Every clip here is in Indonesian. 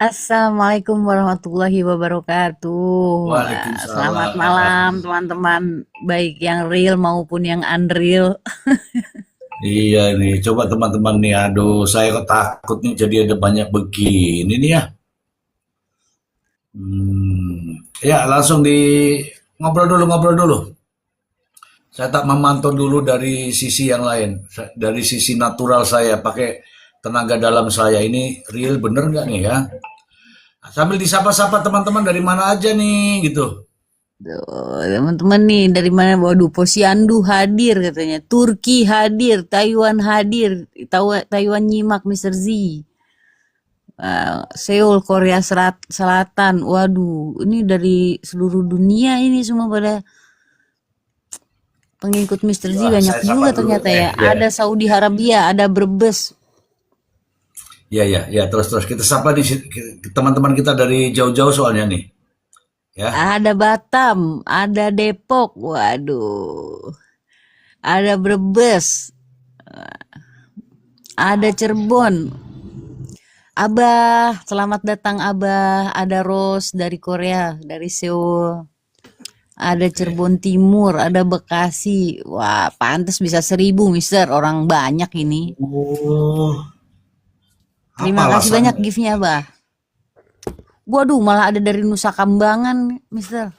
Assalamualaikum warahmatullahi wabarakatuh. Selamat Waalaikumsalam. malam teman-teman, baik yang real maupun yang unreal. Iya nih, coba teman-teman nih, aduh saya kok takut nih jadi ada banyak begini nih ya. Ya langsung di ngobrol dulu. Saya tak memantau dulu dari sisi yang lain, dari sisi natural saya, pakai tenaga dalam saya. Ini real bener nggak nih ya? Sambil disapa-sapa teman-teman dari mana aja nih gitu. Tuh, teman-teman nih dari mana? Waduh, Posyandu hadir katanya. Turki hadir, Taiwan hadir, Taiwan nyimak Mister Z. Seoul Korea Selatan. Waduh, ini dari seluruh dunia ini semua pada pengikut Mister Z Wah, banyak saya juga sapa dulu. ternyata ya. Ya. Ada Saudi Arabia, ada Brebes, Ya, terus kita sapa di teman-teman kita dari jauh-jauh soalnya nih. Ya. ada Batam, ada Depok, waduh, ada Brebes, ada Cirebon. Abah, selamat datang Abah. Ada Rose dari Korea, dari Seoul. Ada Oke. Cirebon Timur, ada Bekasi. Wah, pantas bisa 1.000, Mister. Orang banyak ini. Oh, apa Terima kasih banyak alasannya? gift-nya, Abah. Waduh, malah ada dari Nusa Kambangan, Mister.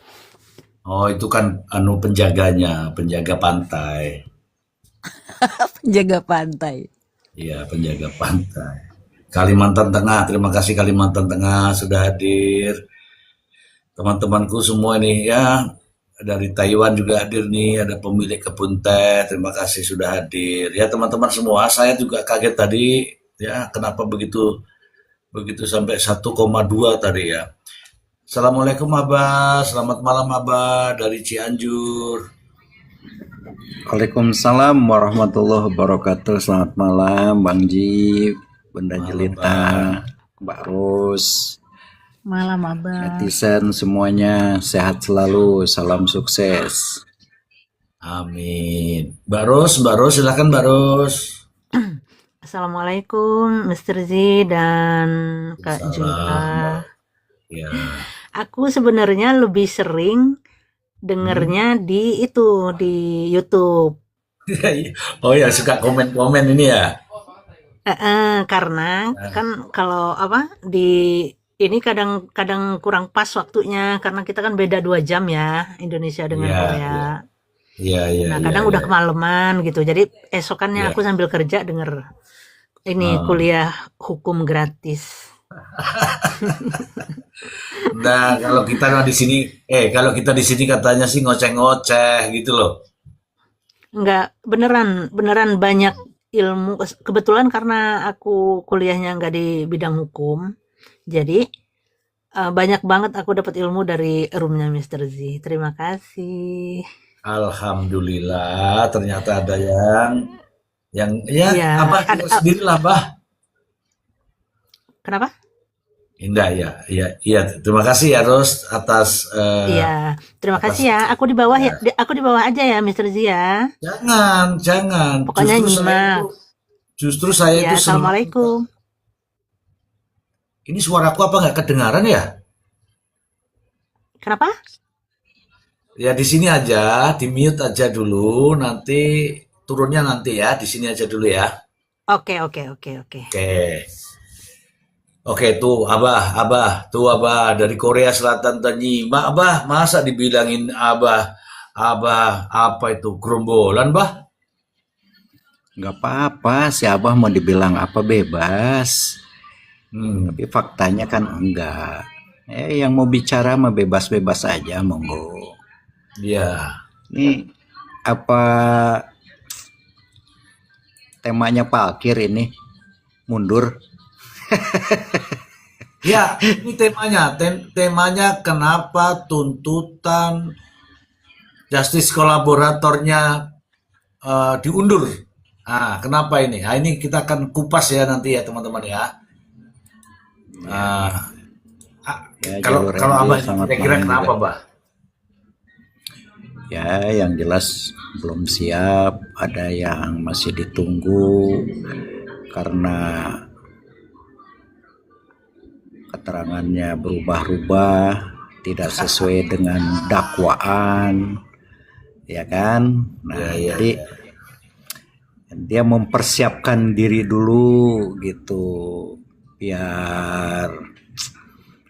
Oh, itu kan anu penjaganya, penjaga pantai. Penjaga pantai. Iya, penjaga pantai. Kalimantan Tengah, terima kasih Kalimantan Tengah sudah hadir. Teman-temanku semua nih ya, dari Taiwan juga hadir nih, ada pemilik kebun teh, terima kasih sudah hadir. Ya teman-teman semua, saya juga kaget tadi ya, kenapa begitu begitu sampai 1,2 tadi ya. Assalamualaikum Abah, selamat malam Abah dari Cianjur. Waalaikumsalam warahmatullahi wabarakatuh. Selamat malam, Bang Ji, Bunda Malam Jelita, Bang. Mbak Ros, Malam, Abah. netizen semuanya sehat selalu. Salam sukses. Amin. Mbak Ros, silakan Mbak Ros. Assalamualaikum Mr. Z dan Kak Salam Mbak. Juta. Ya. Aku sebenarnya lebih sering Hmm. dengernya di YouTube. Oh ya, suka komen-komen ini ya. Karena kan kalau ini kadang-kadang kurang pas waktunya karena kita kan beda 2 jam ya Indonesia dengan Iya, iya, Korea. iya, iya, Nah, iya, kadang iya. udah kemalaman gitu. Jadi esokannya Iya. aku sambil kerja denger ini Oh. kuliah hukum gratis. Nah, kalau kita di sini katanya sih ngoceh-ngoceh gitu loh. Enggak, beneran banyak ilmu. Kebetulan karena aku kuliahnya nggak di bidang hukum, jadi banyak banget aku dapat ilmu dari roomnya Mister Z. Terima kasih. Alhamdulillah, ternyata ada yang ya Iya, Abah ada, dengar sendirilah, Bah. kenapa? Indah ya, iya, iya. Terima kasih ya Ros atas Iya, terima atas kasih ya. Aku di bawah ya, ya. aku di bawah aja ya Mister Z ya. Jangan, jangan. Pokoknya nyimak. Justru saya Ya, itu senang. assalamualaikum. Ini suaraku apa nggak kedengaran ya? Kenapa? Ya di sini aja, di mute aja dulu, nanti turunnya nanti ya, di sini aja dulu ya. Oke, oke, oke, oke. Oke. Oke, tuh tuh Abah dari Korea Selatan tadi. Abah, masa dibilangin Abah apa itu gerombolan, Bah? Gak apa-apa, si Abah mau dibilang apa bebas. Hmm, Tapi faktanya kan enggak. Yang mau bicara mah bebas-bebas aja, monggo. ya. Ini apa temanya Palkir ini? Mundur. Ya, ini temanya kenapa tuntutan justice kolaboratornya diundur. Kenapa ini? Ini kita akan kupas ya nanti ya teman-teman ya. Ah, ah, Ya, kalau jalur kalau MJ Abah selamat kira-kira malam juga. kenapa, Bah? Ya, yang jelas belum siap, ada yang masih ditunggu karena keterangannya berubah-ubah, tidak sesuai dengan dakwaan, ya kan? Nah, Ya, jadi dia mempersiapkan diri dulu gitu, biar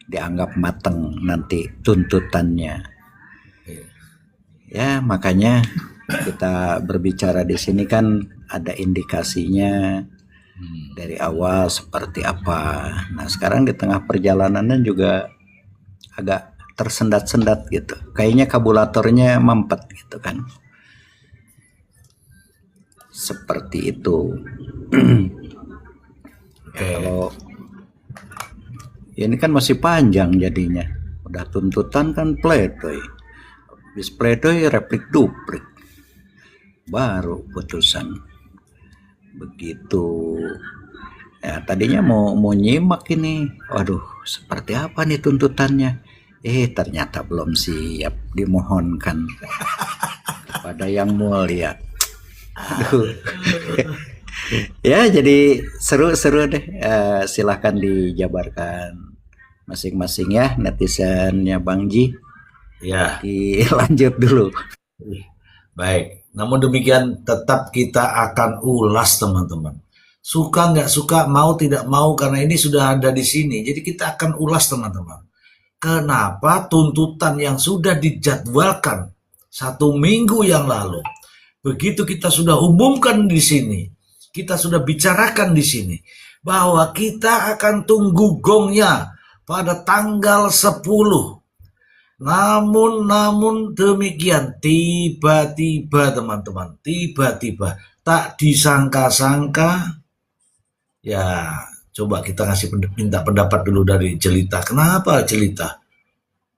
dianggap mateng nanti tuntutannya. Ya, makanya kita berbicara di sini kan ada indikasinya dari awal seperti apa. Nah, sekarang di tengah perjalanannya juga agak tersendat-sendat gitu. Kayaknya kabulatornya mampet gitu kan. Seperti itu. Kalau ini kan masih panjang jadinya. Udah tuntutan kan pledoi. Habis pledoi replik duplik. Baru putusan. Begitu. Ya, tadinya mau nyimak ini. Waduh, seperti apa nih tuntutannya? Ternyata belum siap, dimohonkan kepada yang mulia. Aduh. Ya, jadi seru-seru deh. Silahkan dijabarkan masing-masing ya netizennya Bang Ji. ya. Dilanjut dulu. Baik. Namun demikian tetap kita akan ulas teman-teman. Suka nggak suka, mau tidak mau, karena ini sudah ada di sini. Jadi kita akan ulas teman-teman. Kenapa tuntutan yang sudah dijadwalkan 1 minggu yang lalu, begitu kita sudah umumkan di sini, kita sudah bicarakan di sini, bahwa kita akan tunggu gongnya pada tanggal 10. Namun demikian, tiba-tiba teman-teman, tiba-tiba, tak disangka-sangka, ya coba kita minta pendapat dulu dari Jelita. Kenapa Jelita?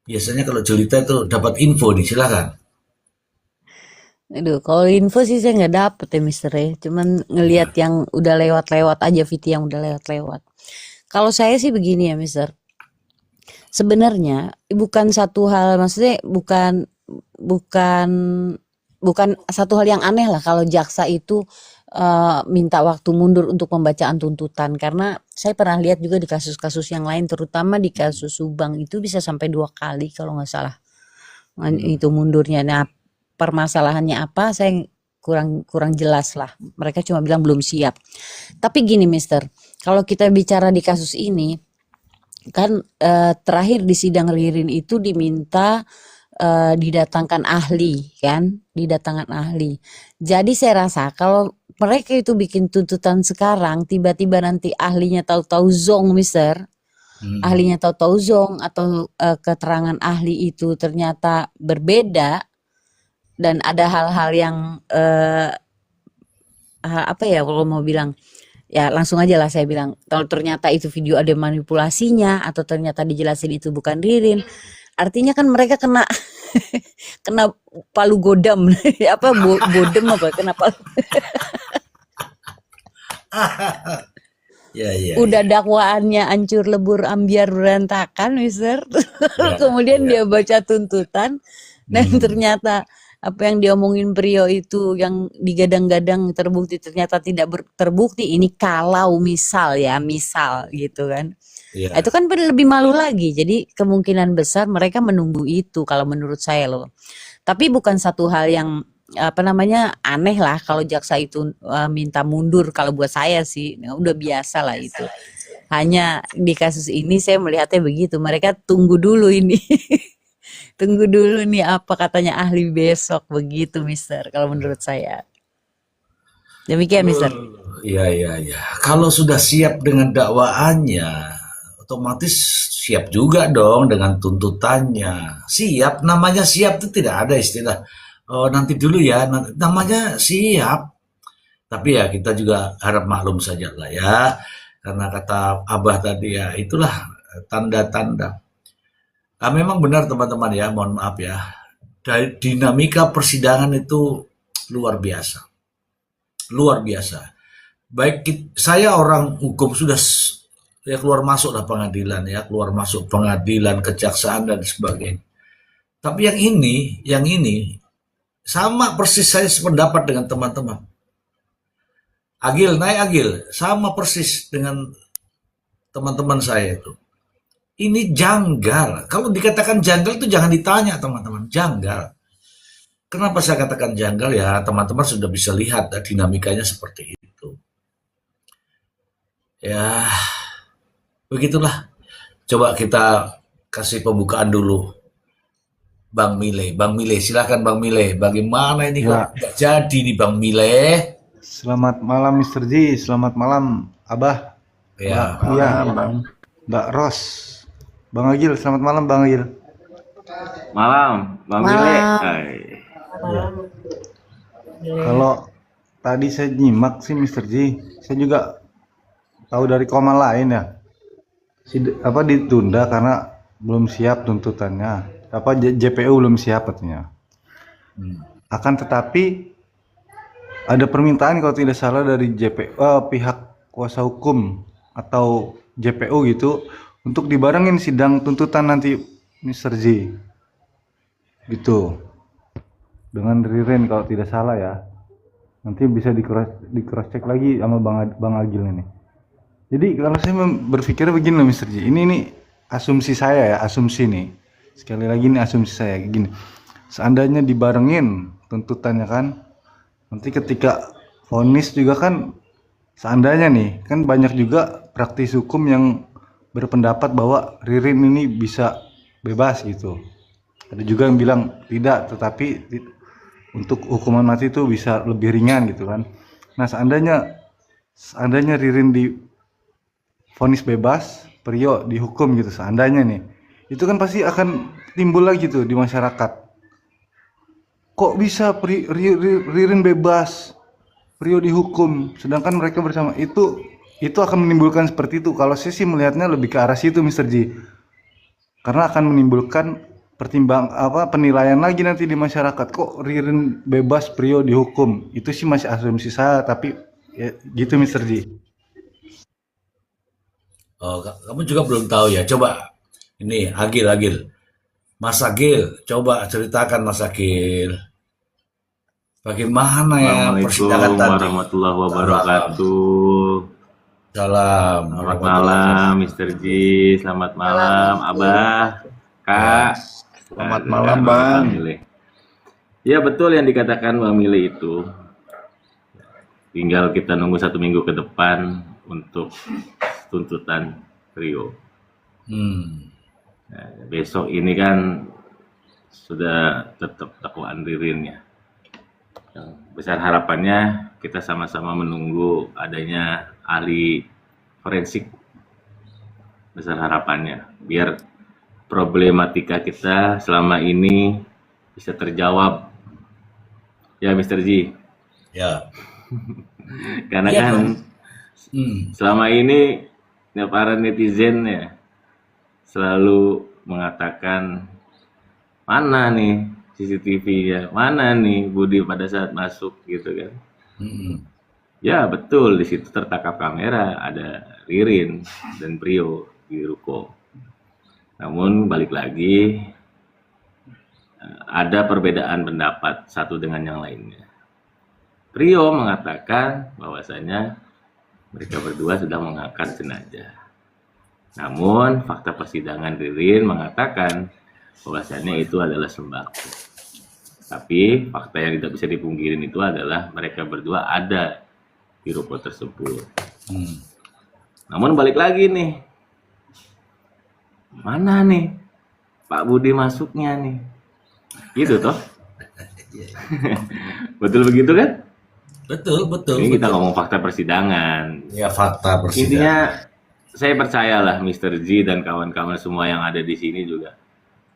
Biasanya kalau Jelita itu dapat info nih, silakan. Aduh, kalau info sih saya nggak dapet ya Mister ya. Cuman ngelihat yang udah lewat-lewat aja, VT yang udah lewat-lewat. Kalau saya sih begini ya Mister. Sebenarnya bukan satu hal, maksudnya bukan bukan bukan satu hal yang aneh lah kalau jaksa itu minta waktu mundur untuk pembacaan tuntutan, karena saya pernah lihat juga di kasus-kasus yang lain, terutama di kasus Subang itu bisa sampai 2 kali kalau nggak salah itu mundurnya. Nah, permasalahannya apa saya kurang jelas lah, mereka cuma bilang belum siap. Tapi gini Mister, kalau kita bicara di kasus ini kan terakhir di sidang Ririn itu diminta didatangkan ahli kan, didatangkan ahli. Jadi saya rasa kalau mereka itu bikin tuntutan sekarang, tiba-tiba nanti ahlinya tahu-tahu zong Mister, ahlinya tahu-tahu zong, atau keterangan ahli itu ternyata berbeda dan ada hal-hal yang apa ya kalau mau bilang, ya langsung aja lah saya bilang, kalau ternyata itu video ada manipulasinya atau ternyata dijelasin itu bukan Ririn, artinya kan mereka kena kena palu godam apa bodem apa kena palu. Udah dakwaannya hancur lebur ambiar berantakan Mister. Kemudian dia baca tuntutan dan ternyata apa yang diomongin Priyo itu yang digadang-gadang terbukti ternyata tidak terbukti. Ini kalau misal gitu kan. Itu kan lebih malu lagi. Jadi kemungkinan besar mereka menunggu itu kalau menurut saya loh. Tapi bukan satu hal yang aneh lah kalau jaksa itu minta mundur. Kalau buat saya sih udah biasa lah itu. Hanya di kasus ini saya melihatnya begitu. Mereka tunggu dulu ini. Tunggu dulu nih apa katanya ahli besok, begitu Mister kalau menurut saya. Demikian Mister. Iya. Kalau sudah siap dengan dakwaannya, otomatis siap juga dong dengan tuntutannya. Siap, namanya siap itu tidak ada istilah nanti dulu ya, namanya siap. Tapi ya kita juga harap maklum saja lah ya, karena kata Abah tadi ya itulah tanda-tanda. Memang benar teman-teman ya, mohon maaf ya, dari dinamika persidangan itu luar biasa. Baik saya orang hukum sudah ya keluar masuk lah pengadilan ya, keluar masuk pengadilan, kejaksaan dan sebagainya. Tapi yang ini sama persis saya sependapat dengan teman-teman. Agil sama persis dengan teman-teman saya itu. Ini janggal. Kalau dikatakan janggal itu jangan ditanya teman-teman, janggal. Kenapa saya katakan janggal ya? Teman-teman sudah bisa lihat dinamikanya seperti itu. Ya, begitulah. Coba kita kasih pembukaan dulu. Bang Mile, silakan Bang Mile. Bagaimana ini Ya, kok nggak jadi nih Bang Mile? selamat malam Mr. Ji, selamat malam Abah, Mbak Ya, Iya, Bang. Mbak Ros, Bang Agil, selamat malam Bang Agil. Malam, Bang Mile. Malam. Hai. Ya, kalau tadi saya nyimak sih Mr. Ji, saya juga tahu dari koma lain ya, ditunda karena belum siap tuntutannya, JPU belum siap katanya. Akan tetapi ada permintaan kalau tidak salah dari pihak kuasa hukum atau JPU gitu untuk dibarengin sidang tuntutan nanti Mr. J gitu dengan Ririn kalau tidak salah ya, nanti bisa di cross check lagi sama Bang Agil ini. Jadi kalau saya berpikir begini loh Mr. J, ini asumsi saya ya, asumsi nih, sekali lagi ini asumsi saya gini, seandainya dibarengin tuntutannya kan, nanti ketika vonis juga kan, seandainya nih kan banyak juga praktis hukum yang berpendapat bahwa Ririn ini bisa bebas gitu. Ada juga yang bilang tidak, tetapi untuk hukuman mati itu bisa lebih ringan gitu kan. Nah, seandainya Ririn di vonis bebas, Priyo dihukum gitu, seandainya nih, itu kan pasti akan timbul lagi tuh di masyarakat. Kok bisa Ririn bebas, Priyo dihukum, sedangkan mereka bersama itu akan menimbulkan seperti itu. Kalau saya sih melihatnya lebih ke arah situ Mr. J. Karena akan menimbulkan penilaian lagi nanti di masyarakat. Kok Ririn bebas, Priyo dihukum. Itu sih masih asumsi saya, tapi ya, gitu Mr. J. oh, kamu juga belum tahu ya. Coba ini Agil. Mas Agil, coba ceritakan Mas Agil. Bagaimana ya persidangan Assalamualaikum tadi? warahmatullahi wabarakatuh. Salam. Selamat malam, Mr. J. Selamat malam, Abah, Kak. Selamat Dan malam, Bang Bang. Mile. Ya betul yang dikatakan Bang Mile itu. Tinggal kita nunggu 1 minggu ke depan untuk tuntutan Rio. Hmm. Nah, besok ini kan sudah tetap dakwaan Ririn ya. Yang besar harapannya kita sama-sama menunggu adanya ahli forensik. Besar harapannya biar problematika kita selama ini bisa terjawab. Ya Mr. J. Ya. Karena Iya kan dong. selama ini ya, para netizen ya selalu mengatakan mana nih CCTV-nya, mana nih Budi pada saat masuk gitu kan. Hmm. Ya betul, di situ tertangkap kamera ada Ririn dan Priyo di ruko. Namun balik lagi ada perbedaan pendapat satu dengan yang lainnya. Priyo mengatakan bahwasanya mereka berdua sudah mengangkat jenazah. Namun fakta persidangan Ririn mengatakan bahwasanya itu adalah sembako. Tapi fakta yang tidak bisa dipungkirin itu adalah mereka berdua ada di ruko tersebut. Namun balik lagi nih, mana nih Pak Budi masuknya nih? Gitu toh? Betul begitu kan? Betul. Ini kita ngomong fakta persidangan. Ya fakta persidangan. Intinya saya percayalah Mr. J dan kawan-kawan semua yang ada di sini juga.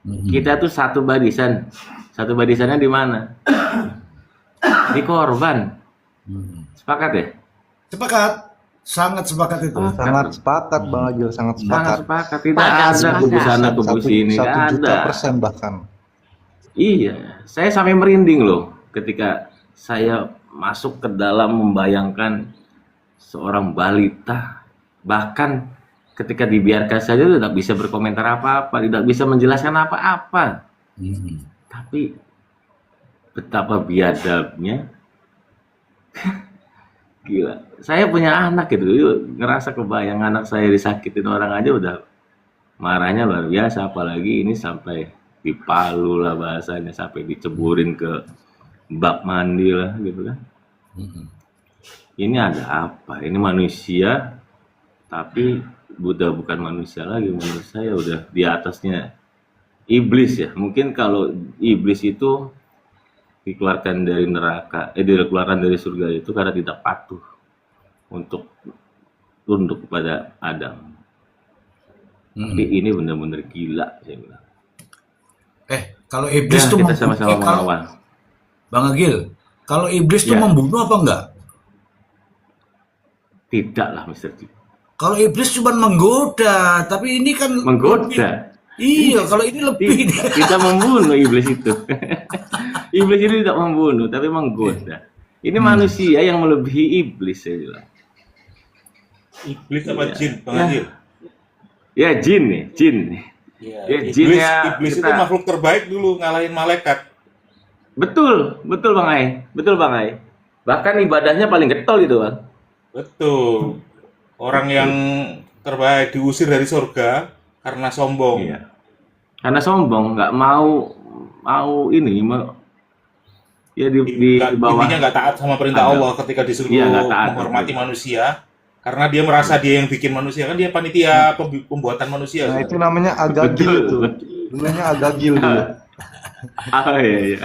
Kita tuh satu barisan. Satu barisannya di mana? Di korban. Sepakat ya? Sepakat. Sangat sepakat itu. Sangat sepakat Bang Agil, sangat Sangat sepakat. sepakat. Tidak ada kubu sana kubu sini. Nggak 1 juta% ada. bahkan. Iya, saya sampai merinding loh ketika saya masuk ke dalam membayangkan seorang balita, bahkan ketika dibiarkan saja tidak bisa berkomentar apa-apa, tidak bisa menjelaskan apa-apa. Tapi betapa biadabnya. Gila. Saya punya anak gitu, ngerasa kebayang anak saya disakitin orang aja udah marahnya luar biasa, apalagi ini sampai dipalu lah bahasanya, sampai diceburin ke bak mandi lah gitu kan. Ini ada apa? Ini manusia, tapi Buddha bukan manusia lagi, menurut saya udah di atasnya iblis ya. Mungkin kalau iblis itu dikeluarkan dari neraka, dikeluarkan dari surga itu karena tidak patuh untuk tunduk kepada Adam. Tapi ini benar-benar gila, saya bilang. Kalau iblis Ya, tuh kita sama-sama mengawal. Bang Agil, kalau iblis tuh Ya. membunuh apa enggak? Tidak lah, Mr. G. Kalau iblis cuma menggoda, tapi ini kan Menggoda. Iya, kalau ini lebih. Tidak membunuh iblis itu. Iblis itu tidak membunuh, tapi menggoda. Ini manusia yang melebihi iblis, saya bilang. Iblis apa Iya. jin, Bang Ya. Agil? Ya, jin nih, jin nih. Iya, Ya, jin iblis, ya, iblis itu kita- makhluk terbaik dulu ngalahin malaikat. Betul, betul Bang Ai. Betul Bang Ai. Bahkan ibadahnya paling getol itu, Bang. Betul. Orang yang terbaik diusir dari surga karena sombong. Iya. Karena sombong, nggak mau ini ya di bawah. Intinya nggak taat sama perintah Ada. Allah ketika disuruh Iya, nggak taat. menghormati manusia. Karena dia merasa dia yang bikin manusia, kan dia panitia pembuatan manusia. Nah, sebenarnya. itu namanya agagil Betul. tuh. Namanya agagil dulu. Oh iya iya.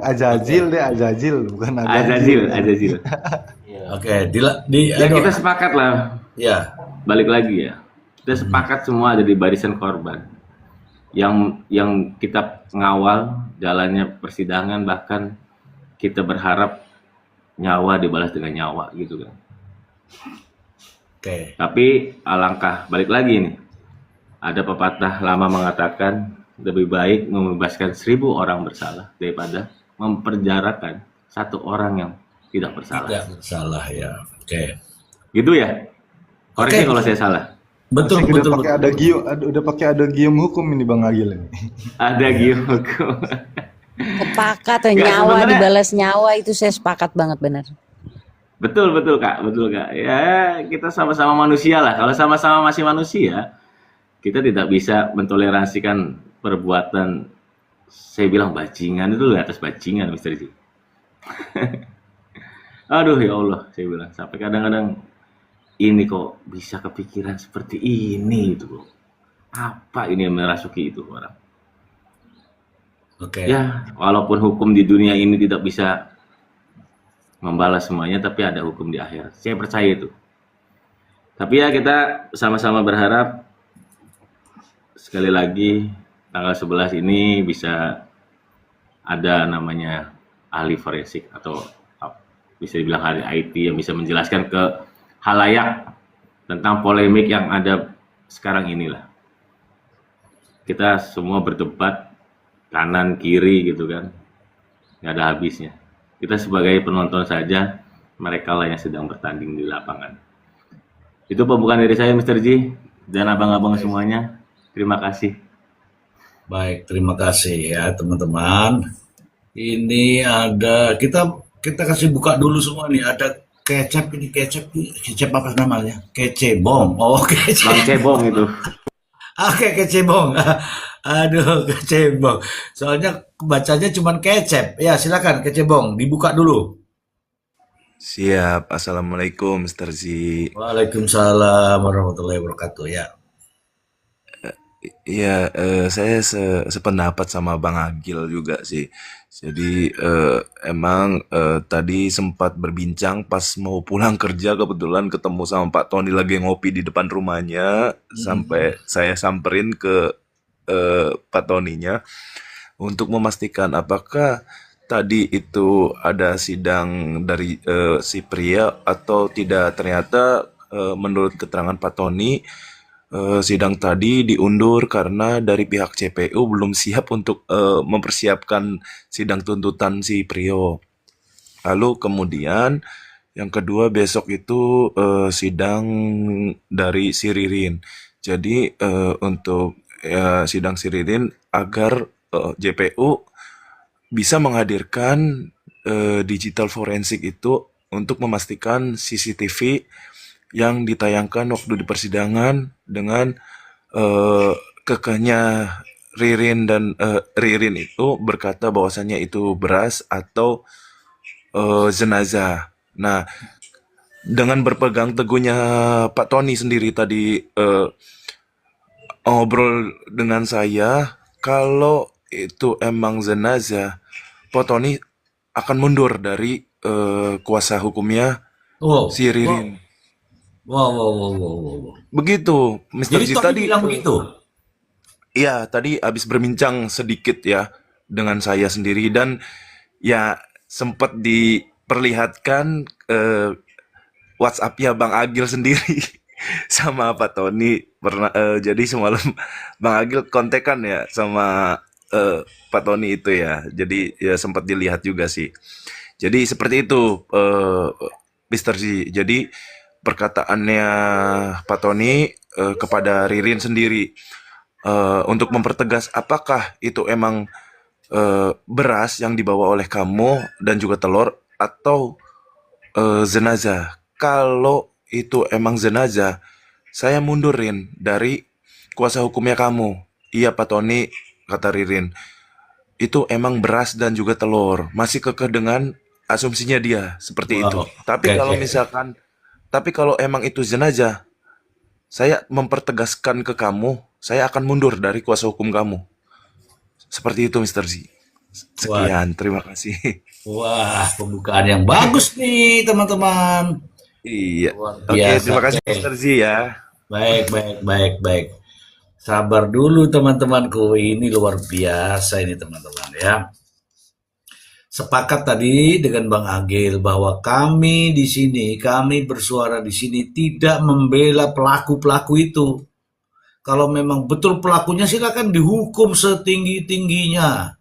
Azazil deh, Azazil bukan Azazil, Azazil. Iya. Oke, Ya kita sepakat lah. ya. Balik lagi ya. Kita sepakat semua ada di barisan korban. Yang kita ngawal jalannya persidangan, bahkan kita berharap nyawa dibalas dengan nyawa gitu kan. Oke. Tapi alangkah balik lagi nih. Ada pepatah lama mengatakan lebih baik membebaskan 1000 orang bersalah daripada memperjarakan 1 orang yang tidak bersalah. Tidak bersalah ya. Oke. Gitu ya? Koreksi Oke. kalau saya salah. Betul, Masih betul, udah pakai betul. udah pakai ada gium hukum ini Bang Agil ini. Ada Giyoko. Sepakat ya, Nggak, nyawa sebenarnya- dibalas nyawa itu saya sepakat banget benar. Betul Kak, betul Kak. Ya kita sama-sama manusia lah. Kalau sama-sama masih manusia, kita tidak bisa mentoleransikan perbuatan, saya bilang bajingan itu di atas bajingan, Mr. Ji. Aduh ya Allah, saya bilang sampai kadang-kadang ini kok bisa kepikiran seperti ini itu loh. Apa ini yang merasuki itu orang? Oke. Ya, walaupun hukum di dunia ini tidak bisa membalas semuanya, tapi ada hukum di akhirat. Saya percaya itu. Tapi ya kita sama-sama berharap sekali lagi tanggal 11 ini bisa ada namanya ahli forensik atau bisa dibilang ahli IT yang bisa menjelaskan ke halayak tentang polemik yang ada sekarang inilah. Kita semua berdebat kanan kiri gitu kan, nggak ada habisnya. Kita sebagai penonton saja, mereka lah yang sedang bertanding di lapangan. Itu pembukaan dari saya, Mr. Ji, dan abang-abang semuanya. Terima kasih. Baik, terima kasih ya teman-teman. Ini ada kita kasih buka dulu semua nih. Ada kecap apa namanya? Kecebong. Oh, Bang Cebong itu. Oke, kecebong. Aduh, kecebong. Soalnya bacanya cuma kecep. Ya, silakan kecebong, dibuka dulu. Siap, Assalamualaikum Mr. Z. Waalaikumsalam warahmatullahi wabarakatuh. Ya. Iya, saya sependapat sama Bang Agil juga sih. Jadi emang tadi sempat berbincang pas mau pulang kerja, kebetulan ketemu sama Pak Tony lagi ngopi di depan rumahnya, sampai saya samperin ke Pak Toninya untuk memastikan apakah tadi itu ada sidang dari si pria atau tidak. Ternyata menurut keterangan Pak Tony, sidang tadi diundur karena dari pihak CPU belum siap untuk mempersiapkan sidang tuntutan si Prio. Lalu kemudian yang kedua besok itu sidang dari si Ririn. Jadi untuk sidang si Ririn agar JPU bisa menghadirkan digital forensik itu untuk memastikan CCTV yang ditayangkan waktu di persidangan dengan kekehnya Ririn dan Ririn itu berkata bahwasannya itu beras atau jenazah. Nah, dengan berpegang teguhnya Pak Tony sendiri tadi ngobrol dengan saya, kalau itu emang jenazah, Pak Tony akan mundur dari kuasa hukumnya Wow, si wow, Ririn. wow, wow, wow, wow, wow. Begitu, Mr. Jadi Ji Tony tadi. bilang begitu. Iya, tadi habis berbincang sedikit ya dengan saya sendiri dan ya sempat diperlihatkan WhatsApp-nya Bang Agil sendiri sama Pak Tony pernah jadi semalam Bang Agil kontekan ya sama Pak Tony itu ya. Jadi ya sempat dilihat juga sih. Jadi seperti itu Mr. Z. Jadi perkataannya Pak Tony kepada Ririn sendiri untuk mempertegas apakah itu emang beras yang dibawa oleh kamu dan juga telur atau jenazah. Kalau itu emang jenazah, saya mundurin dari kuasa hukumnya kamu. Iya Pak Tony, kata Ririn. Itu emang beras dan juga telur. Masih kekeh dengan asumsinya dia seperti itu. Wow, Tapi oke, kalau oke. misalkan, tapi kalau emang itu jenazah, saya mempertegaskan ke kamu, saya akan mundur dari kuasa hukum kamu. Seperti itu, Mr. Z. Wah, Sekian, terima kasih. wah, pembukaan yang bagus nih, teman-teman. Iya. Luar Oke, biasa. terima kasih, Oke, Mr. Z ya. baik, baik, baik, baik. Sabar dulu, teman-temanku. Ini luar biasa ini, teman-teman ya. Sepakat tadi dengan Bang Agil bahwa kami di sini, kami bersuara di sini tidak membela pelaku-pelaku itu. Kalau memang betul pelakunya silakan dihukum setinggi-tingginya.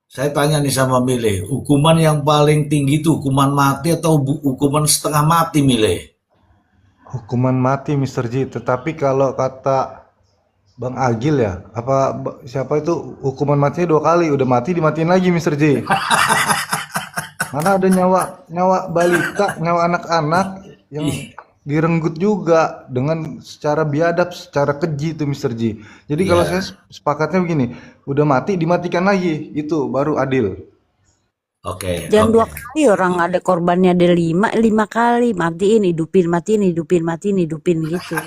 Saya tanya nih sama Mile, hukuman yang paling tinggi itu hukuman mati atau hukuman setengah mati, Mile? Hukuman mati Mr. Ji, tetapi kalau kata Bang Agil ya, siapa itu hukuman matinya 2 kali, udah mati dimatiin lagi Mr. Ji. Mana ada nyawa balita, nyawa anak-anak yang Ih, direnggut juga dengan secara biadab, secara keji itu Mr. Ji. Jadi kalau saya iya, sepakatnya begini, udah mati dimatikan lagi, itu baru adil. oke, Jangan oke. 2 kali, orang ada korbannya ada 5 kali, matiin, hidupin, matiin, hidupin, matiin, hidupin gitu.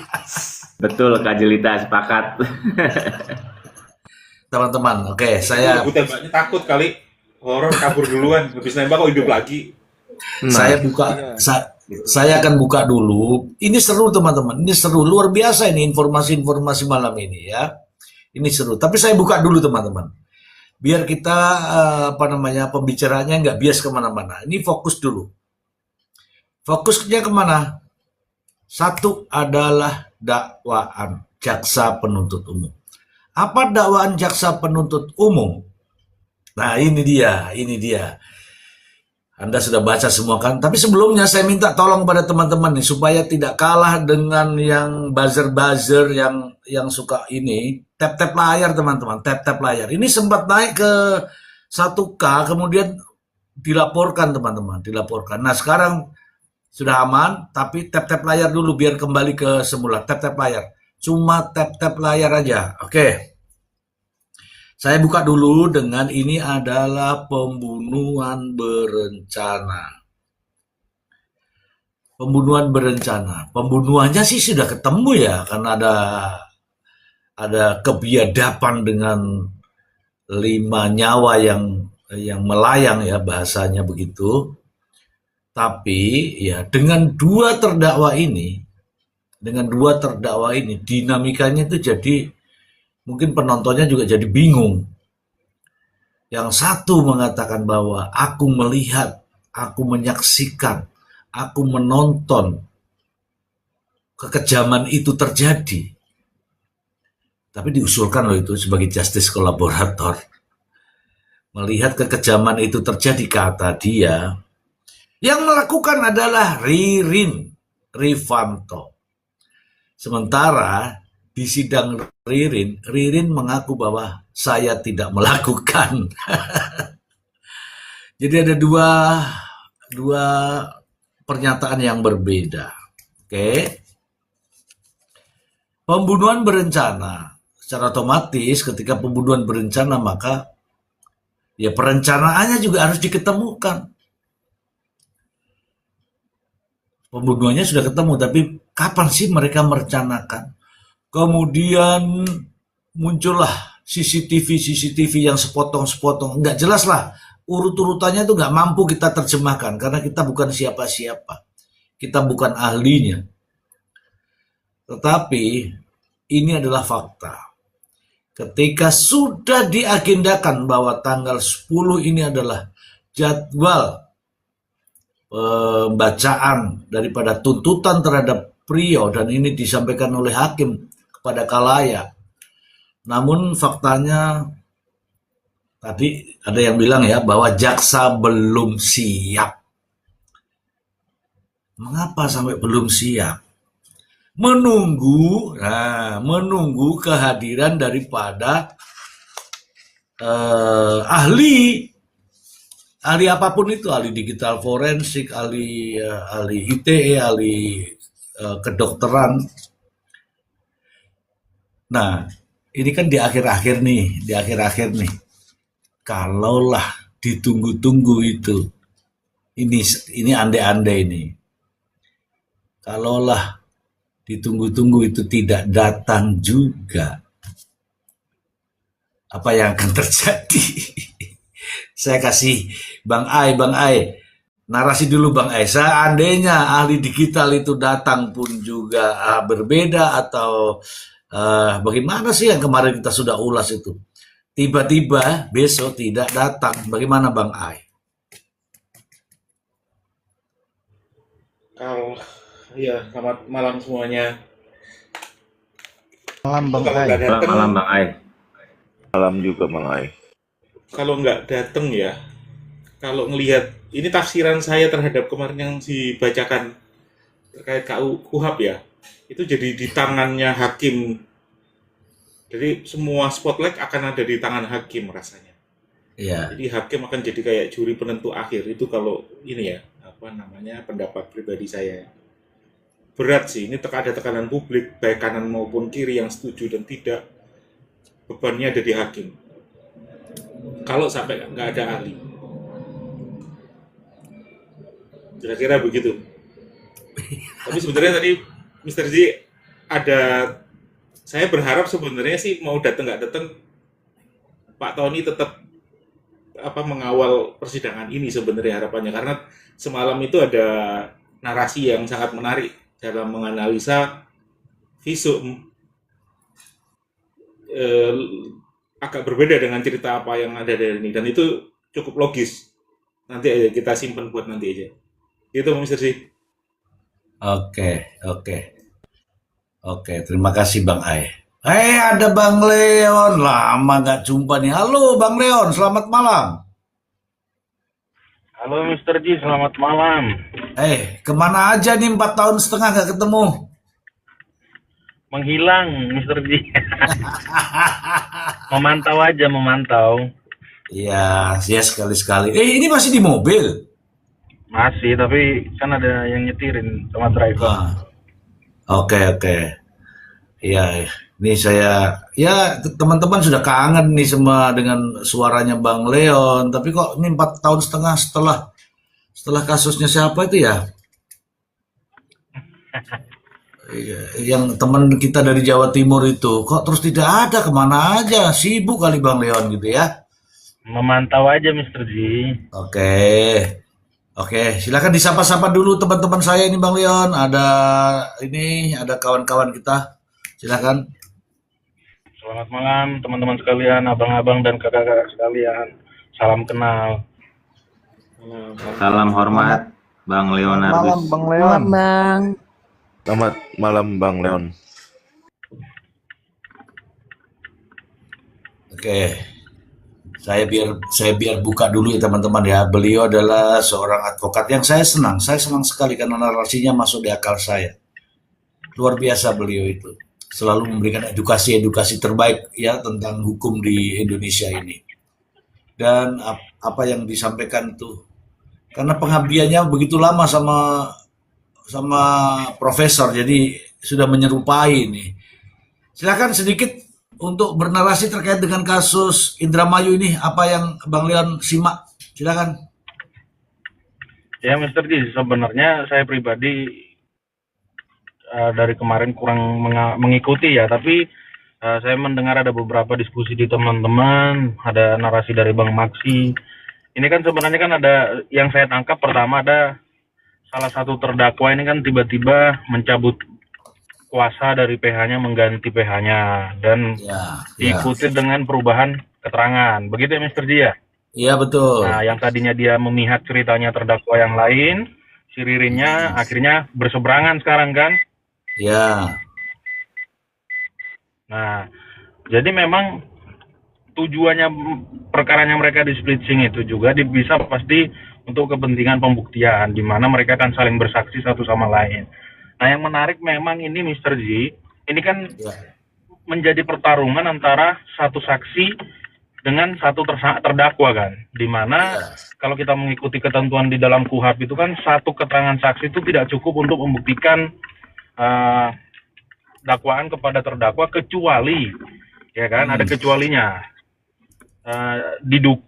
Betul, Kak Jelita, sepakat. Teman-teman, oke, Itu saya ibu tembaknya takut kali. Horor kabur duluan, habis nembak kok hidup lagi. saya Nah, buka iya. saya akan buka dulu. Ini seru, teman-teman. Ini seru, luar biasa ini informasi-informasi malam ini ya. Ini seru. Tapi saya buka dulu, teman-teman. Biar kita pembicaranya nggak bias kemana-mana. Ini fokus dulu. Fokusnya kemana? Satu adalah dakwaan jaksa penuntut umum. Apa dakwaan jaksa penuntut umum? Nah, ini dia, ini dia. Anda sudah baca semua kan? Tapi sebelumnya saya minta tolong pada teman-teman nih supaya tidak kalah dengan yang buzzer-buzzer yang suka ini. Tap-tap layar, teman-teman, tap-tap layar. Ini sempat naik ke 1K, kemudian dilaporkan, teman-teman, dilaporkan. Nah, sekarang sudah aman, tapi tap-tap layar dulu biar kembali ke semula. Tap-tap layar. Cuma tap-tap layar aja. Oke. Saya buka dulu dengan ini adalah pembunuhan berencana. Pembunuhan berencana. Pembunuhannya sih sudah ketemu ya, karena ada kebiadaban dengan 5 nyawa yang melayang ya, bahasanya begitu. Tapi ya dengan dua terdakwa ini dinamikanya itu jadi mungkin penontonnya juga jadi bingung. Yang satu mengatakan bahwa aku melihat, aku menyaksikan, aku menonton kekejaman itu terjadi. Tapi diusulkan loh itu sebagai justice kolaborator. Melihat kekejaman itu terjadi, kata dia, yang melakukan adalah Ririn Rifanto. Sementara di sidang Ririn mengaku bahwa saya tidak melakukan. Jadi ada dua pernyataan yang berbeda. Oke. Pembunuhan berencana. secara otomatis ketika pembunuhan berencana maka ya perencanaannya juga harus diketemukan. Pembunuhannya sudah ketemu, tapi kapan sih mereka merencanakan? Kemudian muncullah CCTV yang sepotong-sepotong. Nggak jelas lah, urut-urutannya itu nggak mampu kita terjemahkan, karena kita bukan siapa-siapa. Kita bukan ahlinya. Tetapi ini adalah fakta. Ketika sudah diagendakan bahwa tanggal 10 ini adalah jadwal pembacaan daripada tuntutan terhadap Priyo dan ini disampaikan oleh hakim kepada khalayak. Namun faktanya tadi ada yang bilang ya bahwa jaksa belum siap. Mengapa sampai belum siap? Menunggu kehadiran daripada ahli apapun itu, ahli digital forensik, ahli ITE, ahli kedokteran. Nah, ini kan di akhir-akhir nih. Kalaulah ditunggu-tunggu itu, ini andai-andai ini. Kalaulah ditunggu-tunggu itu tidak datang juga, apa yang akan terjadi? Saya kasih Bang Ai, narasi dulu Bang Ai. Seandainya ahli digital itu datang pun juga berbeda atau bagaimana sih yang kemarin kita sudah ulas itu? Tiba-tiba besok tidak datang, bagaimana Bang Ai? Kalau ya, selamat malam semuanya. Malam Bang Kalau Ai. nggak Selamat datang, malam Bang Ai. Malam juga Bang Ai. kalau nggak datang ya, kalau ngelihat ini tafsiran saya terhadap kemarin yang dibacakan terkait KUHP ya, itu jadi di tangannya hakim. Jadi semua spotlight akan ada di tangan hakim rasanya. Iya. Jadi hakim akan jadi kayak juri penentu akhir. Itu kalau ini ya, apa namanya, pendapat pribadi saya. Berat sih, ini ada tekanan publik, baik kanan maupun kiri yang setuju dan tidak. Bebannya ada di hakim. Kalau sampai nggak ada ahli. Kira-kira begitu. Tapi sebenarnya tadi Mr. J ada, saya berharap sebenarnya sih mau datang nggak datang, Pak Tony tetap mengawal persidangan ini sebenarnya harapannya, karena semalam itu ada narasi yang sangat menarik dalam menganalisa visum, agak berbeda dengan cerita apa yang ada dari ini, dan itu cukup logis. Nanti aja kita simpan buat nanti aja. Gitu Mr. C. Oke, terima kasih Bang Ai. Ada Bang Leon, lama nggak jumpa nih. Halo Bang Leon, selamat malam. Halo Mr. Ji, selamat malam. Kemana aja nih 4 tahun setengah nggak ketemu? Menghilang Mr. Ji. Memantau aja, memantau. Iya, sekali-sekali. Ini masih di mobil? Masih, tapi kan ada yang nyetirin sama driver. Oke. Iya, ini saya, ya teman-teman sudah kangen nih sama dengan suaranya Bang Leon. Tapi kok ini 4 tahun setengah setelah kasusnya siapa itu ya? Yang teman kita dari Jawa Timur itu, kok terus tidak ada, kemana aja? Sibuk kali Bang Leon gitu ya? Memantau aja Mr. Ji. Oke, silakan disapa-sapa dulu teman-teman saya ini Bang Leon. Ada kawan-kawan kita. Silakan. Selamat malam teman-teman sekalian, abang-abang dan kakak-kakak sekalian. Salam kenal. Salam hormat Bang Leonardus. Malam Bang Leon. Malam Bang. Selamat malam Bang Leon. Oke. Saya biar buka dulu ya teman-teman ya. Beliau adalah seorang advokat yang saya senang sekali karena narasinya masuk di akal saya. Luar biasa beliau itu. Selalu memberikan edukasi terbaik ya tentang hukum di Indonesia ini. Dan apa yang disampaikan itu, karena pengabdiannya begitu lama sama profesor, jadi sudah menyerupai ini. Silakan sedikit untuk bernarasi terkait dengan kasus Indramayu ini, apa yang Bang Leon simak? Silakan. Ya, Mr. G, sebenarnya saya pribadi dari kemarin kurang mengikuti ya, tapi saya mendengar ada beberapa diskusi di teman-teman, ada narasi dari Bang Maksi. Ini kan sebenarnya kan ada yang saya tangkap, pertama ada salah satu terdakwa ini kan tiba-tiba mencabut kuasa dari PH-nya mengganti PH-nya dan Ya, diikuti dengan perubahan keterangan. Begitu ya Mr. G ya? iya betul. Nah, yang tadinya dia memihak ceritanya terdakwa yang lain, si Ririnnya akhirnya berseberangan sekarang kan? Ya, Nah, jadi memang tujuannya perkaranya mereka di splitsing itu juga bisa pasti untuk kepentingan pembuktian, di mana mereka akan saling bersaksi satu sama lain. Nah, yang menarik memang ini Mr. G, ini kan ya, menjadi pertarungan antara satu saksi dengan satu terdakwa kan, di mana ya, kalau kita mengikuti ketentuan di dalam KUHP itu kan satu keterangan saksi itu tidak cukup untuk membuktikan dakwaan kepada terdakwa kecuali ya kan ada kecualinya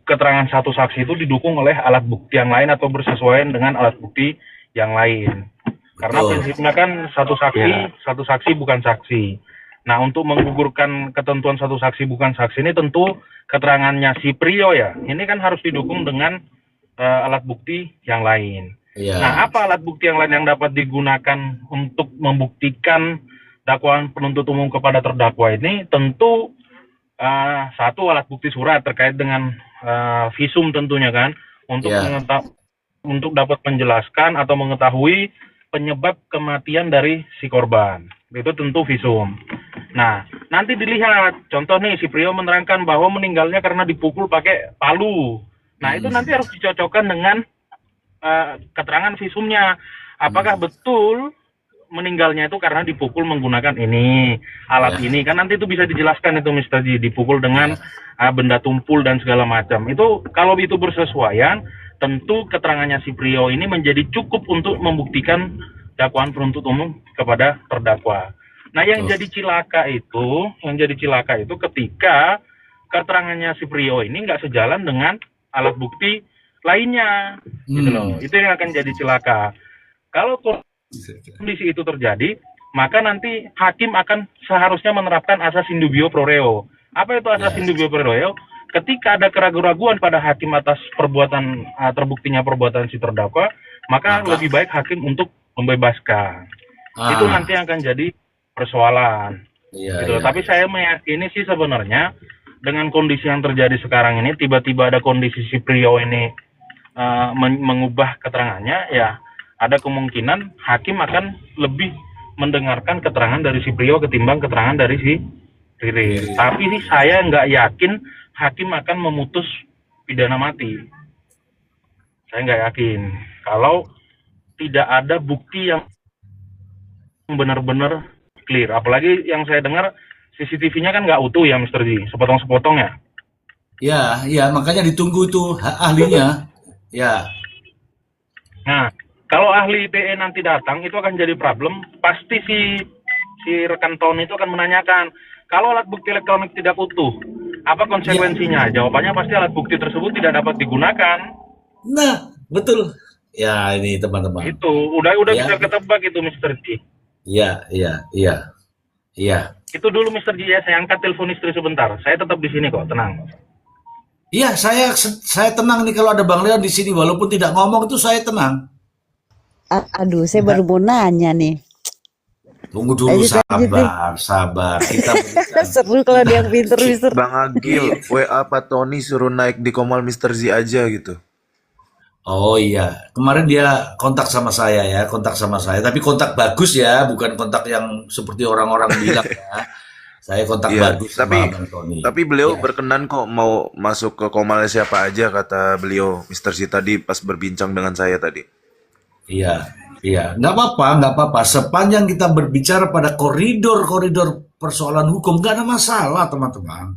keterangan satu saksi itu didukung oleh alat bukti yang lain atau bersesuaian dengan alat bukti yang lain karena betul. prinsipnya kan satu saksi bukan saksi. Nah, untuk menggugurkan ketentuan satu saksi bukan saksi ini tentu keterangannya si Prio ya ini kan harus didukung dengan alat bukti yang lain. Ya, Nah, apa alat bukti yang lain yang dapat digunakan untuk membuktikan dakwaan penuntut umum kepada terdakwa ini? Tentu satu alat bukti surat terkait dengan visum tentunya kan, untuk ya, untuk dapat menjelaskan atau mengetahui penyebab kematian dari si korban. Itu tentu visum. Nah, nanti dilihat, contoh nih si Prio menerangkan bahwa meninggalnya karena dipukul pakai palu. Nah, itu nanti harus dicocokkan dengan keterangan visumnya. Apakah betul meninggalnya itu karena dipukul menggunakan ini, alat Ya. ini, kan nanti itu bisa dijelaskan itu Mr. G, dipukul dengan benda tumpul dan segala macam. Itu kalau itu bersesuaian, tentu keterangannya si Prio ini menjadi cukup untuk membuktikan dakwaan penuntut umum kepada terdakwa. Nah, yang jadi cilaka itu ketika keterangannya si Prio ini nggak sejalan dengan alat bukti lainnya, gitu loh. Itu yang akan jadi cilaka. Kalau kondisi itu terjadi, maka nanti hakim akan seharusnya menerapkan asas in dubio pro reo. Apa itu asas in dubio pro reo? Ketika ada keraguan-raguan pada hakim atas perbuatan terbuktinya perbuatan si terdakwa, maka lebih baik hakim untuk membebaskan. Itu nanti akan jadi persoalan. Gitu. Tapi saya meyakini sih sebenarnya dengan kondisi yang terjadi sekarang ini, tiba-tiba ada kondisi si Prio ini mengubah keterangannya, ya ada kemungkinan hakim akan lebih mendengarkan keterangan dari si Prio ketimbang keterangan dari si Ririn. Tapi sih saya nggak yakin hakim akan memutus pidana mati. Saya nggak yakin. Kalau tidak ada bukti yang benar-benar clear. Apalagi yang saya dengar CCTV-nya kan nggak utuh ya Mr. G, sepotong-sepotong ya. Ya, makanya ditunggu itu ahlinya. Ya. Nah, kalau ahli ITE nanti datang, itu akan jadi problem. Pasti si rekan Tony itu akan menanyakan, kalau alat bukti elektronik tidak utuh, apa konsekuensinya? Jawabannya pasti alat bukti tersebut tidak dapat digunakan. Nah, betul. Ya, ini teman-teman. Itu udah bisa ketebak itu Mr. G. Iya. Itu dulu Mr. G ya, saya angkat telepon istri sebentar. Saya tetap di sini kok, tenang. Iya, saya tenang nih kalau ada Bang Leon di sini, walaupun tidak ngomong itu saya tenang. Aduh, saya baru mau nanya nih. Tunggu dulu, sabar. Kita Seru kalau dia yang pinter, Mister. Bang Agil, WA Pak Tony suruh naik di Komal Mr. Z aja gitu. Oh iya, kemarin dia kontak sama saya, tapi kontak bagus ya, bukan kontak yang seperti orang-orang bilang ya. Saya kontak bagus sama Bang Tony. Tapi beliau berkenan kok mau masuk ke Komal siapa aja, kata beliau Mr. Z tadi pas berbincang dengan saya tadi. Iya, nggak apa-apa. Sepanjang kita berbicara pada koridor persoalan hukum, nggak ada masalah, teman-teman.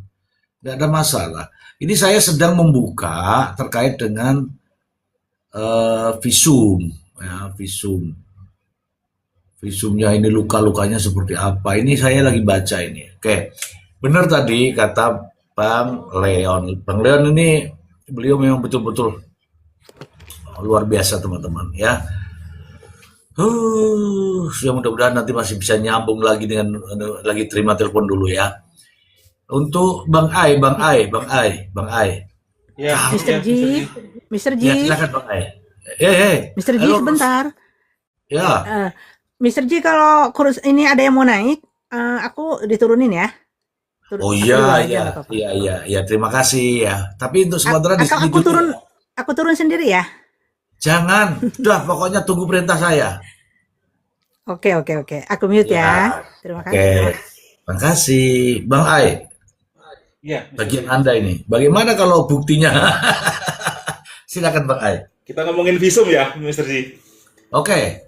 Nggak ada masalah. Ini saya sedang membuka terkait dengan visum, ya, visum. Visumnya ini luka-lukanya seperti apa? Ini saya lagi baca ini. Oke, Benar tadi kata Bang Leon. Bang Leon ini beliau memang betul-betul luar biasa teman-teman ya. Ya mudah-mudahan nanti masih bisa nyambung lagi dengan lagi terima telepon dulu ya. Untuk Bang Ai, Bang Ai, Bang Ai, Bang Ai. Ya, Mr. ya, G, Mr. G, Ya silakan Bang Ai. Mr. G Halo. sebentar. Ya, Mr. G, kalau kurus ini ada yang mau naik, aku diturunin ya. oh Aku iya, duluan aja, iya, nggak apa-apa. iya, terima kasih ya. Tapi untuk sementara di Atau sini aku dulu. turun, aku turun sendiri ya. Jangan, udah pokoknya tunggu perintah saya. Oke. Aku mute ya. Terima Oke, kasih. terima kasih. Bang Ai, ya. bagian Anda ini. Bagaimana kalau buktinya? Silakan Bang Ai. Kita ngomongin visum ya, Mr. Ji. Oke.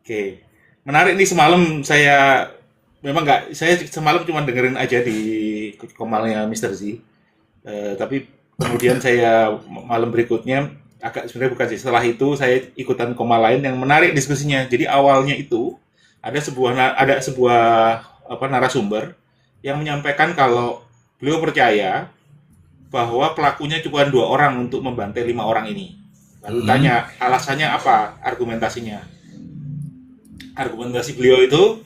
Oke, menarik nih semalam saya semalam cuma dengerin aja di komalnya Mr. Z. Tapi kemudian saya malam berikutnya sebenarnya bukan sih. Setelah itu saya ikutan komal lain yang menarik diskusinya. Jadi awalnya itu ada sebuah narasumber yang menyampaikan kalau beliau percaya bahwa pelakunya cuma 2 orang untuk membantai 5 orang ini. Lalu tanya alasannya apa, argumentasinya. Argumentasi beliau itu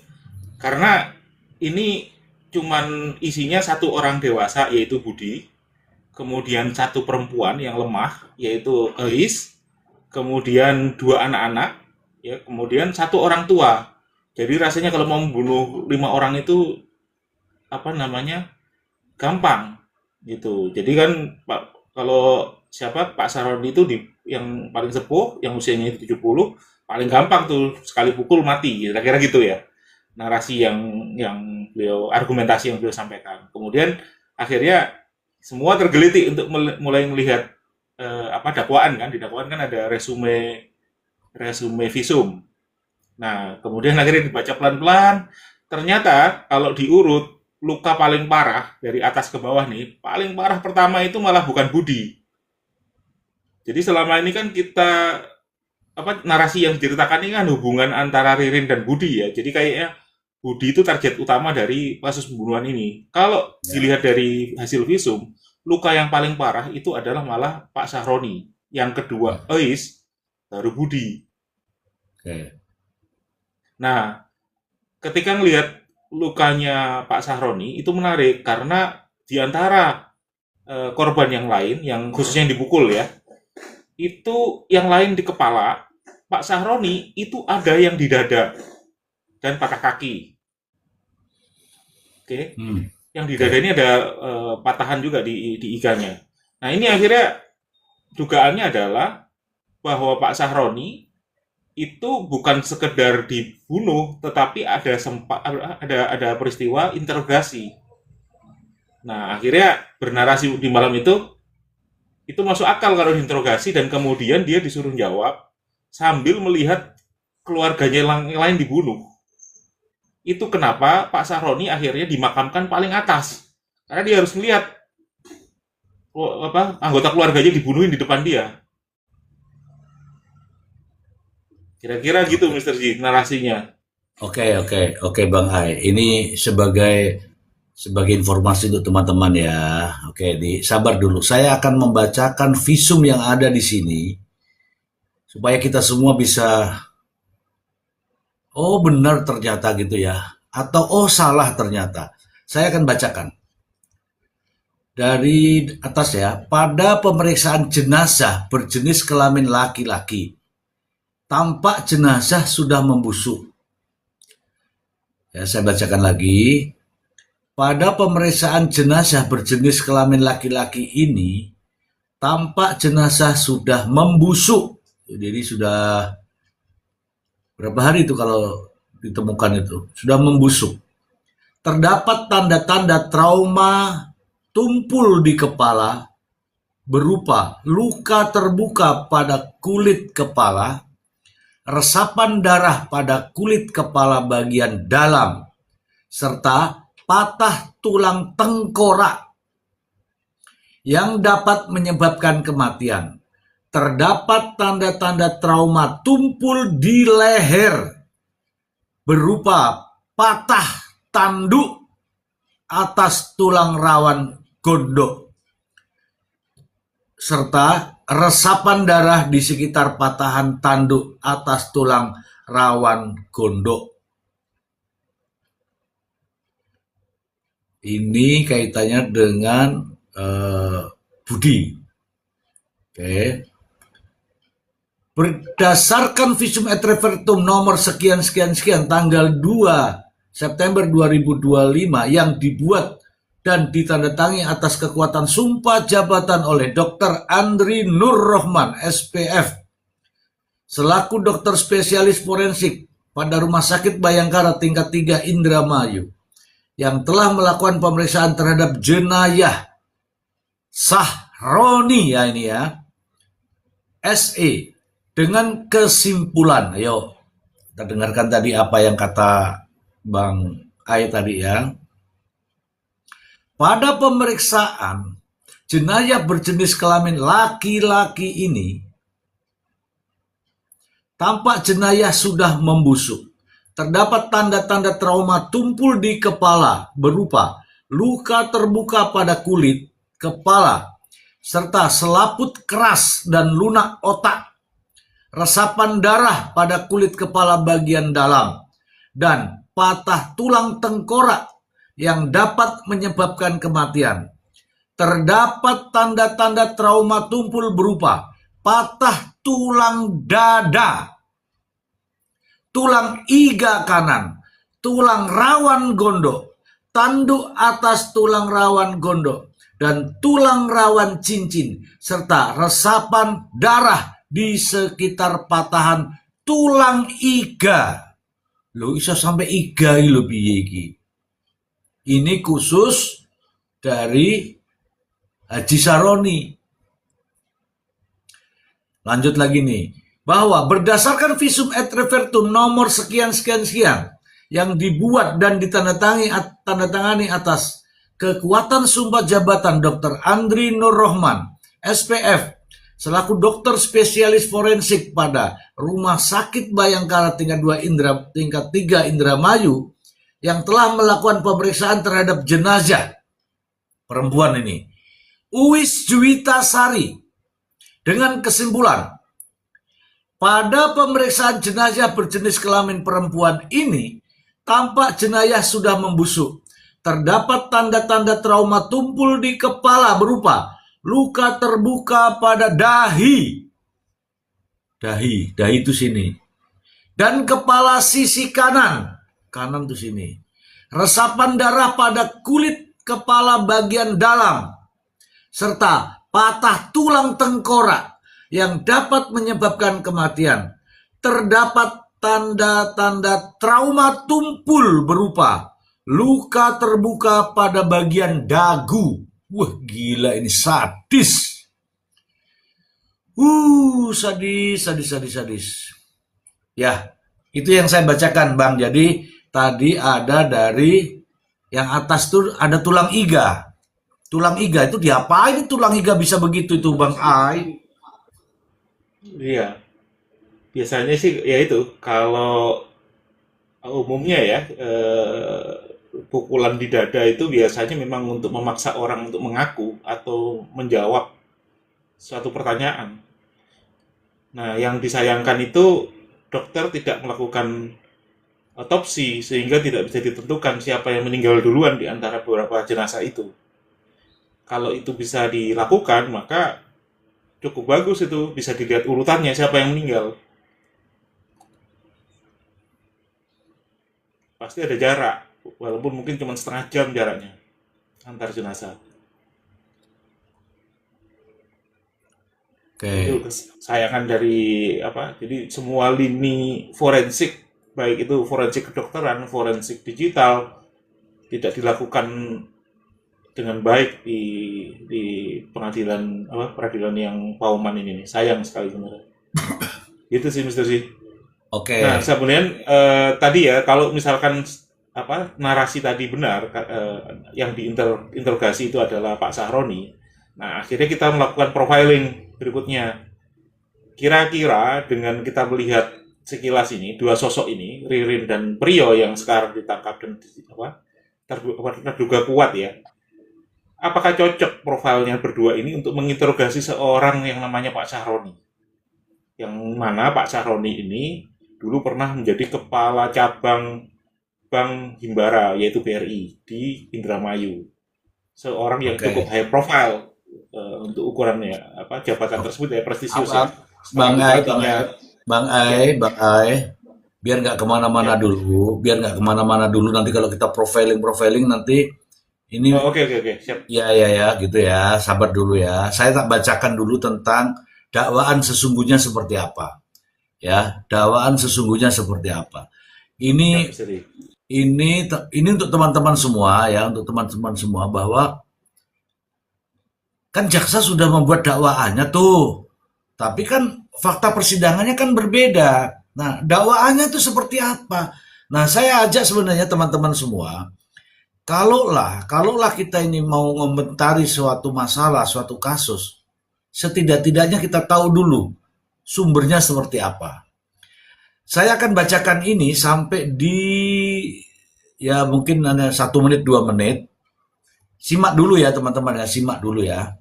karena ini cuman isinya 1 orang dewasa yaitu Budi, kemudian 1 perempuan yang lemah yaitu Eis, kemudian 2 anak-anak, ya, kemudian 1 orang tua. Jadi rasanya kalau mau membunuh 5 orang itu gampang gitu. Jadi kan kalau Pak Saroni itu yang paling sepuh, yang usianya itu 70, paling gampang tuh sekali pukul mati, kira-kira gitu ya. Narasi yang argumentasi yang beliau sampaikan. Kemudian akhirnya semua tergelitik untuk mulai melihat dakwaan kan. Di dakwaan kan ada resume visum. Nah, kemudian akhirnya dibaca pelan-pelan. Ternyata kalau diurut luka paling parah dari atas ke bawah nih, paling parah pertama itu malah bukan Budi. Jadi selama ini kan kita narasi yang diceritakan ini kan hubungan antara Ririn dan Budi ya. Jadi kayaknya Budi itu target utama dari kasus pembunuhan ini. Kalau dilihat dari hasil visum, luka yang paling parah itu adalah malah Pak Sahroni. Yang kedua Eis, baru Budi. Oke. Nah, ketika ngelihat lukanya Pak Sahroni itu menarik karena di antara korban yang lain, yang khususnya yang dipukul ya, itu yang lain di kepala, Pak Sahroni itu ada yang di dada dan patah kaki. Oke. Yang di dada ini ada patahan juga di iganya. Nah, ini akhirnya dugaannya adalah bahwa Pak Sahroni itu bukan sekedar dibunuh, tetapi ada peristiwa interogasi. Nah, akhirnya bernarasi di malam itu masuk akal kalau diinterogasi dan kemudian dia disuruh jawab sambil melihat keluarganya yang lain dibunuh. Itu kenapa Pak Sahroni akhirnya dimakamkan paling atas. Karena dia harus melihat anggota keluarganya dibunuhin di depan dia. Kira-kira gitu Mr. Ji narasinya. Oke Bang Ai. Ini sebagai informasi untuk teman-teman ya. Oke, sabar dulu. Saya akan membacakan visum yang ada di sini supaya kita semua bisa oh benar ternyata gitu ya. Atau oh salah ternyata. Saya akan bacakan. Dari atas ya. Pada pemeriksaan jenazah berjenis kelamin laki-laki, tampak jenazah sudah membusuk. Ya, saya bacakan lagi. Pada pemeriksaan jenazah berjenis kelamin laki-laki ini, tampak jenazah sudah membusuk. Jadi sudah berapa hari itu kalau ditemukan itu? Sudah membusuk. Terdapat tanda-tanda trauma tumpul di kepala berupa luka terbuka pada kulit kepala, resapan darah pada kulit kepala bagian dalam, serta patah tulang tengkorak yang dapat menyebabkan kematian. Terdapat tanda-tanda trauma tumpul di leher berupa patah tanduk atas tulang rawan gondok, serta resapan darah di sekitar patahan tanduk atas tulang rawan gondok. Ini kaitannya dengan budi. Oke. Berdasarkan visum et repertum nomor sekian tanggal 2 September 2025 yang dibuat dan ditandatangani atas kekuatan sumpah jabatan oleh Dr. Andri Nur Rohman, SPF, selaku dokter spesialis forensik pada Rumah Sakit Bayangkara tingkat 3 Indramayu, yang telah melakukan pemeriksaan terhadap jenayah Sahroni, ya ini ya, SE, dengan kesimpulan. Ayo kita dengarkan tadi apa yang kata Bang Ai tadi ya. Pada pemeriksaan, jenayah berjenis kelamin laki-laki ini tampak jenayah sudah membusuk. Terdapat tanda-tanda trauma tumpul di kepala berupa luka terbuka pada kulit kepala, serta selaput keras dan lunak otak, resapan darah pada kulit kepala bagian dalam, dan patah tulang tengkorak yang dapat menyebabkan kematian. Terdapat tanda-tanda trauma tumpul berupa patah tulang dada, tulang iga kanan, tulang rawan gondok, tanduk atas tulang rawan gondok, dan tulang rawan cincin, serta resapan darah di sekitar patahan tulang iga. Lo bisa sampai iga lo piye iki. Ini khusus dari Haji Saroni. Lanjut lagi nih, bahwa berdasarkan visum et repertum nomor sekian yang dibuat dan ditandatangani atas kekuatan sumpah jabatan Dr. Andri Nur Rohman, SPF, selaku dokter spesialis forensik pada Rumah Sakit Bayangkara tingkat 3 Indramayu, yang telah melakukan pemeriksaan terhadap jenazah perempuan ini, Uwis Juwita Sari, dengan kesimpulan pada pemeriksaan jenazah berjenis kelamin perempuan ini tampak jenayah sudah membusuk. Terdapat tanda-tanda trauma tumpul di kepala berupa luka terbuka pada dahi itu sini, dan kepala sisi kanan tuh sini, resapan darah pada kulit kepala bagian dalam, serta patah tulang tengkorak yang dapat menyebabkan kematian. Terdapat tanda-tanda trauma tumpul berupa luka terbuka pada bagian dagu. Wah, gila ini sadis. Sadis. Ya, itu yang saya bacakan, Bang. Jadi tadi ada dari yang atas tuh ada tulang iga. Tulang iga itu diapain tulang iga bisa begitu itu, Bang Ai? Iya, biasanya sih ya itu kalau umumnya ya pukulan di dada itu biasanya memang untuk memaksa orang untuk mengaku atau menjawab suatu pertanyaan. Nah, yang disayangkan itu dokter tidak melakukan otopsi sehingga tidak bisa ditentukan siapa yang meninggal duluan di antara beberapa jenazah itu. Kalau itu bisa dilakukan, maka cukup bagus itu, bisa dilihat urutannya siapa yang meninggal. Pasti ada jarak, walaupun mungkin cuma setengah jam jaraknya antar jenazah. Itu kesayangan dari apa? Jadi semua lini forensik, baik itu forensik kedokteran, forensik digital, tidak dilakukan dengan baik di pengadilan peradilan yang Pauman ini nih. Sayang sekali sebenarnya. Gitu sih Mr. C. Oke. Nah, kemudian tadi ya kalau misalkan narasi tadi benar, yang diinterogasi itu adalah Pak Sahroni. Nah, akhirnya kita melakukan profiling berikutnya. Kira-kira dengan kita melihat sekilas ini, dua sosok ini, Ririn dan Priyo yang sekarang ditangkap dan terduga kuat ya. Apakah cocok profilnya berdua ini untuk menginterogasi seorang yang namanya Pak Sahroni? Yang mana Pak Sahroni ini dulu pernah menjadi kepala cabang Bank Himbara, yaitu BRI, di Indramayu. Seorang yang cukup high profile untuk ukurannya, jabatan tersebut ya, prestisius ya. Bang Ai, biar nggak kemana-mana dulu, nanti kalau kita profiling nanti ini Oke, siap. ya gitu ya, sabar dulu ya. Saya tak bacakan dulu tentang dakwaan sesungguhnya seperti apa. Ya, dakwaan sesungguhnya seperti apa. Ini untuk teman-teman semua ya, bahwa kan jaksa sudah membuat dakwaannya tuh. Tapi kan fakta persidangannya kan berbeda. Nah, dakwaannya itu seperti apa? Nah, saya ajak sebenarnya teman-teman semua, kalaulah kita ini mau mengomentari suatu masalah, suatu kasus, setidak-tidaknya kita tahu dulu sumbernya seperti apa. Saya akan bacakan ini sampai di ya mungkin hanya 1 menit 2 menit. Simak dulu ya teman-teman ya, simak dulu ya.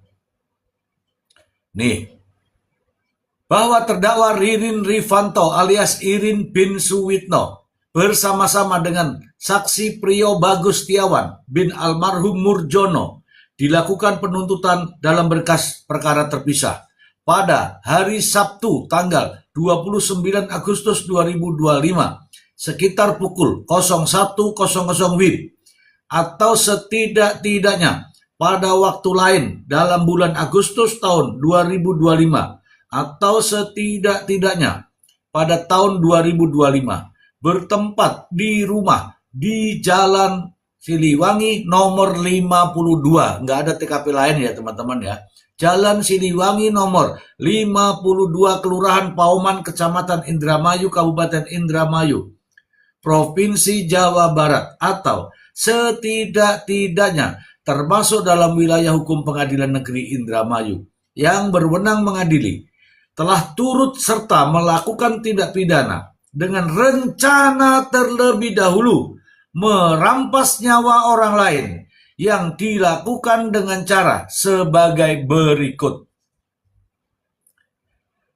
Nih, bahwa terdakwa Ririn Rifanto alias Irin bin Suwitno bersama-sama dengan saksi Prio Bagus Setiawan bin almarhum Murjono dilakukan penuntutan dalam berkas perkara terpisah pada hari Sabtu tanggal 29 Agustus 2025 sekitar pukul 01.00 WIB atau setidak-tidaknya pada waktu lain dalam bulan Agustus tahun 2025 atau setidak-tidaknya pada tahun 2025 bertempat di rumah di Jalan Siliwangi nomor 52. Nggak ada TKP lain ya teman-teman ya. Jalan Siliwangi nomor 52 Kelurahan Pauman Kecamatan Indramayu Kabupaten Indramayu Provinsi Jawa Barat atau setidak-tidaknya termasuk dalam wilayah hukum Pengadilan Negeri Indramayu yang berwenang mengadili telah turut serta melakukan tindak pidana dengan rencana terlebih dahulu merampas nyawa orang lain yang dilakukan dengan cara sebagai berikut.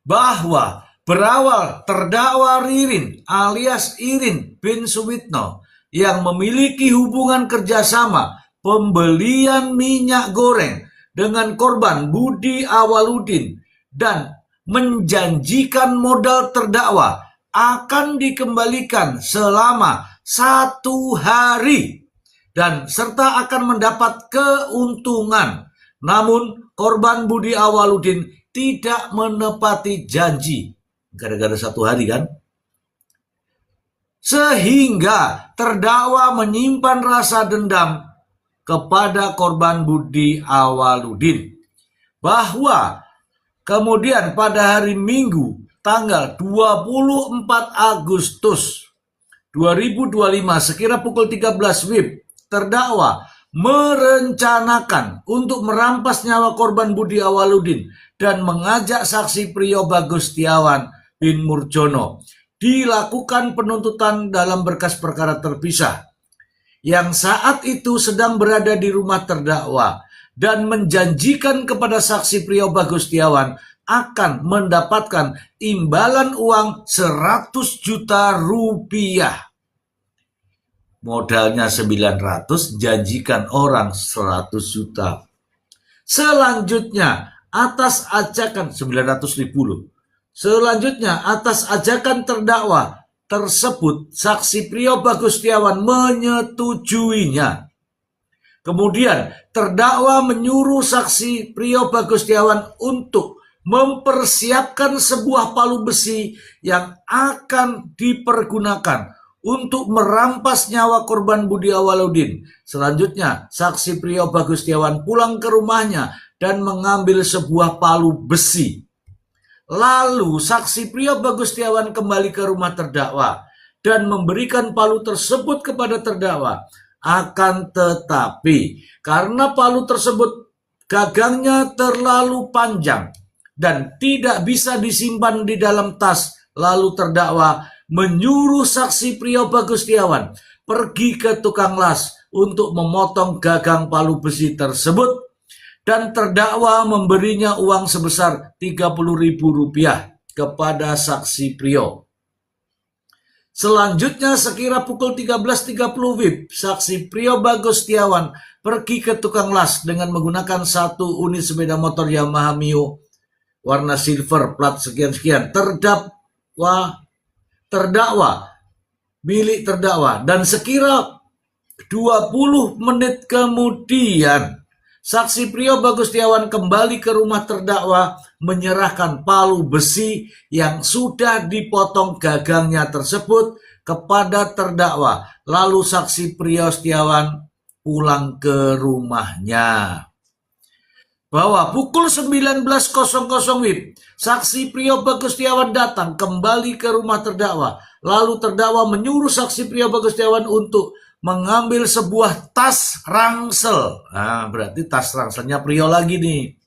Bahwa berawal terdakwa Ririn alias Irin bin Suwitno yang memiliki hubungan kerjasama pembelian minyak goreng dengan korban Budi Awaludin dan menjanjikan modal terdakwa akan dikembalikan selama 1 hari dan serta akan mendapat keuntungan. Namun korban Budi Awaludin tidak menepati janji gara-gara 1 hari kan, sehingga terdakwa menyimpan rasa dendam kepada korban Budi Awaludin. Bahwa kemudian pada hari Minggu tanggal 24 Agustus 2025 sekira pukul 13 WIB, terdakwa merencanakan untuk merampas nyawa korban Budi Awaludin dan mengajak saksi Prio Bagus Setiawan bin Murjono dilakukan penuntutan dalam berkas perkara terpisah yang saat itu sedang berada di rumah terdakwa dan menjanjikan kepada saksi Prio Bagus Setiawan akan mendapatkan imbalan uang 100 juta rupiah. Modalnya 900, janjikan orang 100 juta. Selanjutnya atas ajakan 900.000 loh. Selanjutnya atas ajakan terdakwa tersebut saksi Prio Bagus Setiawan menyetujuinya. Kemudian terdakwa menyuruh saksi Prio Bagus Setiawan untuk mempersiapkan sebuah palu besi yang akan dipergunakan untuk merampas nyawa korban Budi Awaludin. Selanjutnya saksi Prio Bagus Setiawan pulang ke rumahnya dan mengambil sebuah palu besi. Lalu saksi Prio Bagus Setiawan kembali ke rumah terdakwa dan memberikan palu tersebut kepada terdakwa. Akan tetapi karena palu tersebut gagangnya terlalu panjang dan tidak bisa disimpan di dalam tas, lalu terdakwa menyuruh saksi Prio Bagus Setiawan pergi ke tukang las untuk memotong gagang palu besi tersebut dan terdakwa memberinya uang sebesar Rp30.000 kepada saksi Priyo. Selanjutnya sekira pukul 13.30 WIB, saksi Priyo Bagus Setiawan pergi ke tukang las dengan menggunakan 1 unit sepeda motor Yamaha Mio warna silver plat sekian-sekian. Terdakwa milik terdakwa, dan sekira 20 menit kemudian saksi Priyo Bagus Setiawan kembali ke rumah terdakwa menyerahkan palu besi yang sudah dipotong gagangnya tersebut kepada terdakwa. Lalu saksi Priyo Setiawan pulang ke rumahnya. Bahwa pukul 19.00 WIB, saksi Priyo Bagus Setiawan datang kembali ke rumah terdakwa. Lalu terdakwa menyuruh saksi Priyo Bagus Setiawan untuk mengambil sebuah tas ransel. Nah, berarti tas ranselnya Priyo lagi nih.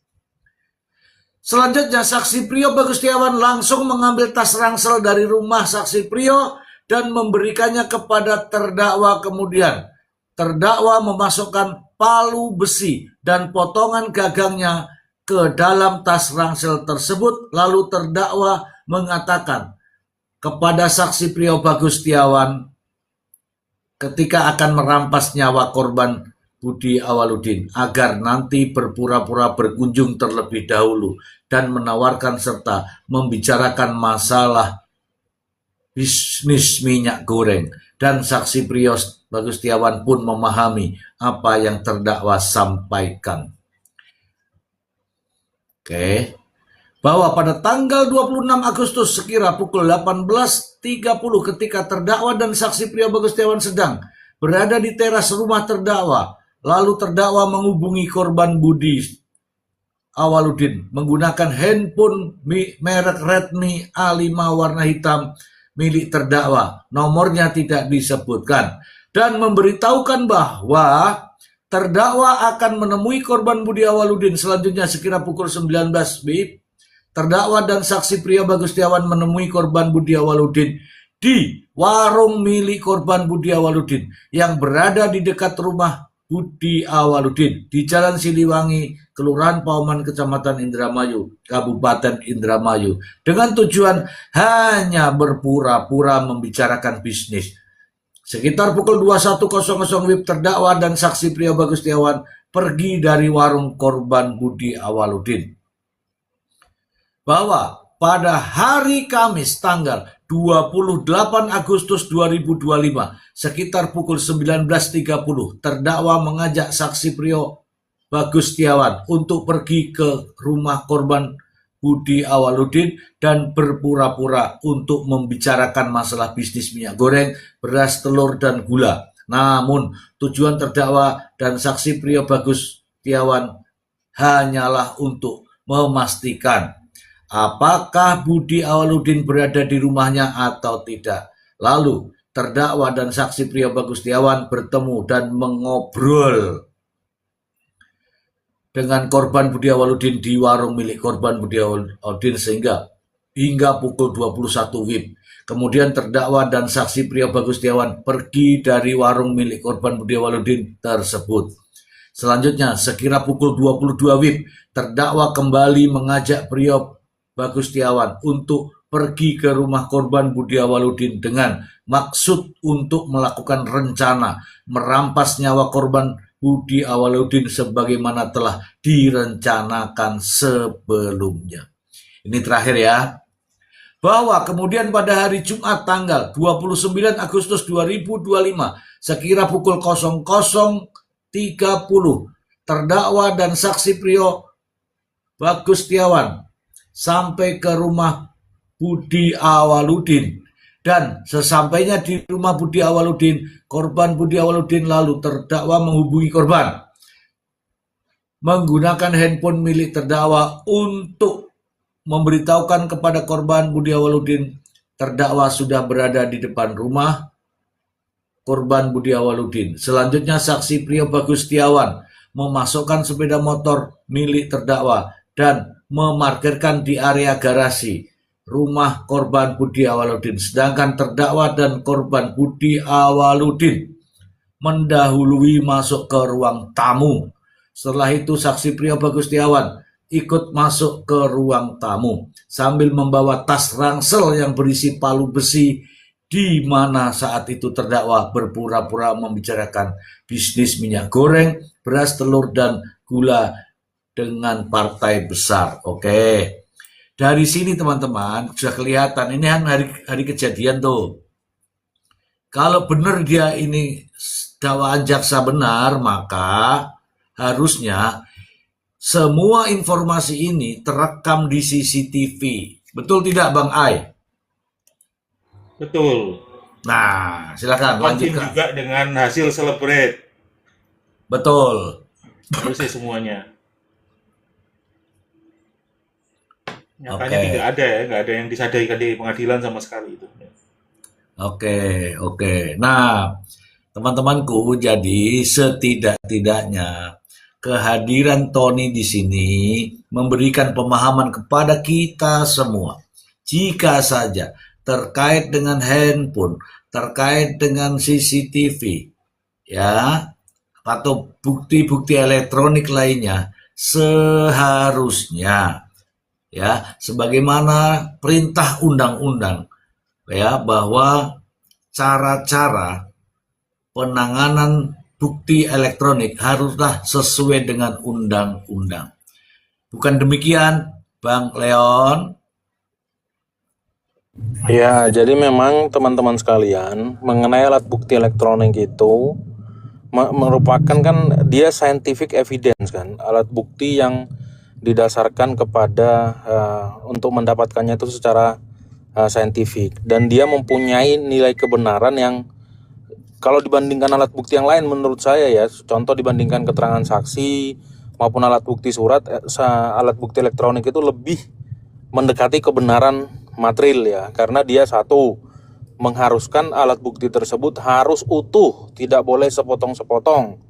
Selanjutnya saksi Priyo Bagus Setiawan langsung mengambil tas ransel dari rumah saksi Priyo dan memberikannya kepada terdakwa. Kemudian terdakwa memasukkan palu besi dan potongan gagangnya ke dalam tas ransel tersebut. Lalu terdakwa mengatakan kepada saksi Priyo Bagus Setiawan ketika akan merampas nyawa korban Budi Awaludin agar nanti berpura-pura berkunjung terlebih dahulu dan menawarkan serta membicarakan masalah bisnis minyak goreng, dan saksi Priyo Bagus Setiawan pun memahami apa yang terdakwa sampaikan. Oke. Bahwa pada tanggal 26 Agustus sekira pukul 18.30 ketika terdakwa dan saksi Priyo Bagus Setiawan sedang berada di teras rumah terdakwa, lalu terdakwa menghubungi korban Budi Awaludin menggunakan handphone merek Redmi A5 warna hitam milik terdakwa, nomornya tidak disebutkan, dan memberitahukan bahwa terdakwa akan menemui korban Budi Awaludin selanjutnya sekira pukul 19 WIB. Terdakwa dan saksi Priyo Bagus Setiawan menemui korban Budi Awaludin di warung milik korban Budi Awaludin yang berada di dekat rumah Budi Awaludin di Jalan Siliwangi, Kelurahan Pauman, Kecamatan Indramayu, Kabupaten Indramayu, dengan tujuan hanya berpura-pura membicarakan bisnis. Sekitar pukul 21.00 WIB, terdakwa dan saksi Priyo Bagus Setiawan pergi dari warung korban Budi Awaludin. Bahwa pada hari Kamis tanggal 28 Agustus 2025 sekitar pukul 19.30 terdakwa mengajak saksi Priyo Bagus Setiawan untuk pergi ke rumah korban Budi Awaludin dan berpura-pura untuk membicarakan masalah bisnis minyak goreng, beras, telur, dan gula. Namun tujuan terdakwa dan saksi Priyo Bagus Setiawan hanyalah untuk memastikan apakah Budi Awaludin berada di rumahnya atau tidak. Lalu terdakwa dan saksi Priyo Bagus Setiawan bertemu dan mengobrol dengan korban Budi Awaludin di warung milik korban Budi Awaludin hingga pukul 21 WIB. Kemudian terdakwa dan saksi Priyo Bagus Setiawan pergi dari warung milik korban Budi Awaludin tersebut. Selanjutnya sekira pukul 22 WIB, terdakwa kembali mengajak Priyo Bagus Setiawan untuk pergi ke rumah korban Budi Awaludin dengan maksud untuk melakukan rencana merampas nyawa korban Budi Awaludin sebagaimana telah direncanakan sebelumnya. Ini terakhir ya. Bahwa kemudian pada hari Jumat tanggal 29 Agustus 2025 sekira pukul 00.30 terdakwa dan saksi Priyo Bagus Setiawan sampai ke rumah Budi Awaludin, dan sesampainya di rumah Budi Awaludin, korban Budi Awaludin lalu terdakwa menghubungi korban menggunakan handphone milik terdakwa untuk memberitahukan kepada korban Budi Awaludin terdakwa sudah berada di depan rumah korban Budi Awaludin. Selanjutnya saksi Priyo Bagus Setiawan memasukkan sepeda motor milik terdakwa dan memarkirkan di area garasi rumah korban Budi Awaludin, sedangkan terdakwa dan korban Budi Awaludin mendahului masuk ke ruang tamu. Setelah itu saksi Priyo Bagustiawan ikut masuk ke ruang tamu sambil membawa tas ransel yang berisi palu besi, di mana saat itu terdakwa berpura-pura membicarakan bisnis minyak goreng, beras, telur, dan gula dengan partai besar. Oke. Dari sini teman-teman sudah kelihatan, ini kan hari kejadian tuh. Kalau benar dia ini dakwaan jaksa benar, maka harusnya semua informasi ini terekam di CCTV. Betul tidak Bang Ai? Betul. Nah, silakan Konfirm lanjutkan. juga dengan hasil celebrate. Betul. Harusnya semuanya. Nyatanya Oke. tidak ada ya, nggak ada yang disadarikan di pengadilan sama sekali itu. Oke. Nah, teman-temanku, jadi setidak-tidaknya kehadiran Tony di sini memberikan pemahaman kepada kita semua. Jika saja terkait dengan handphone, terkait dengan CCTV, ya, atau bukti-bukti elektronik lainnya, seharusnya, ya, sebagaimana perintah undang-undang, ya, bahwa cara-cara penanganan bukti elektronik haruslah sesuai dengan undang-undang. Bukan demikian, Bang Leon? Ya, jadi memang teman-teman sekalian, mengenai alat bukti elektronik itu merupakan kan dia scientific evidence kan, alat bukti yang didasarkan kepada untuk mendapatkannya itu secara saintifik, dan dia mempunyai nilai kebenaran yang kalau dibandingkan alat bukti yang lain menurut saya ya, contoh dibandingkan keterangan saksi maupun alat bukti surat, alat bukti elektronik itu lebih mendekati kebenaran material ya, karena dia satu, mengharuskan alat bukti tersebut harus utuh, tidak boleh sepotong-sepotong,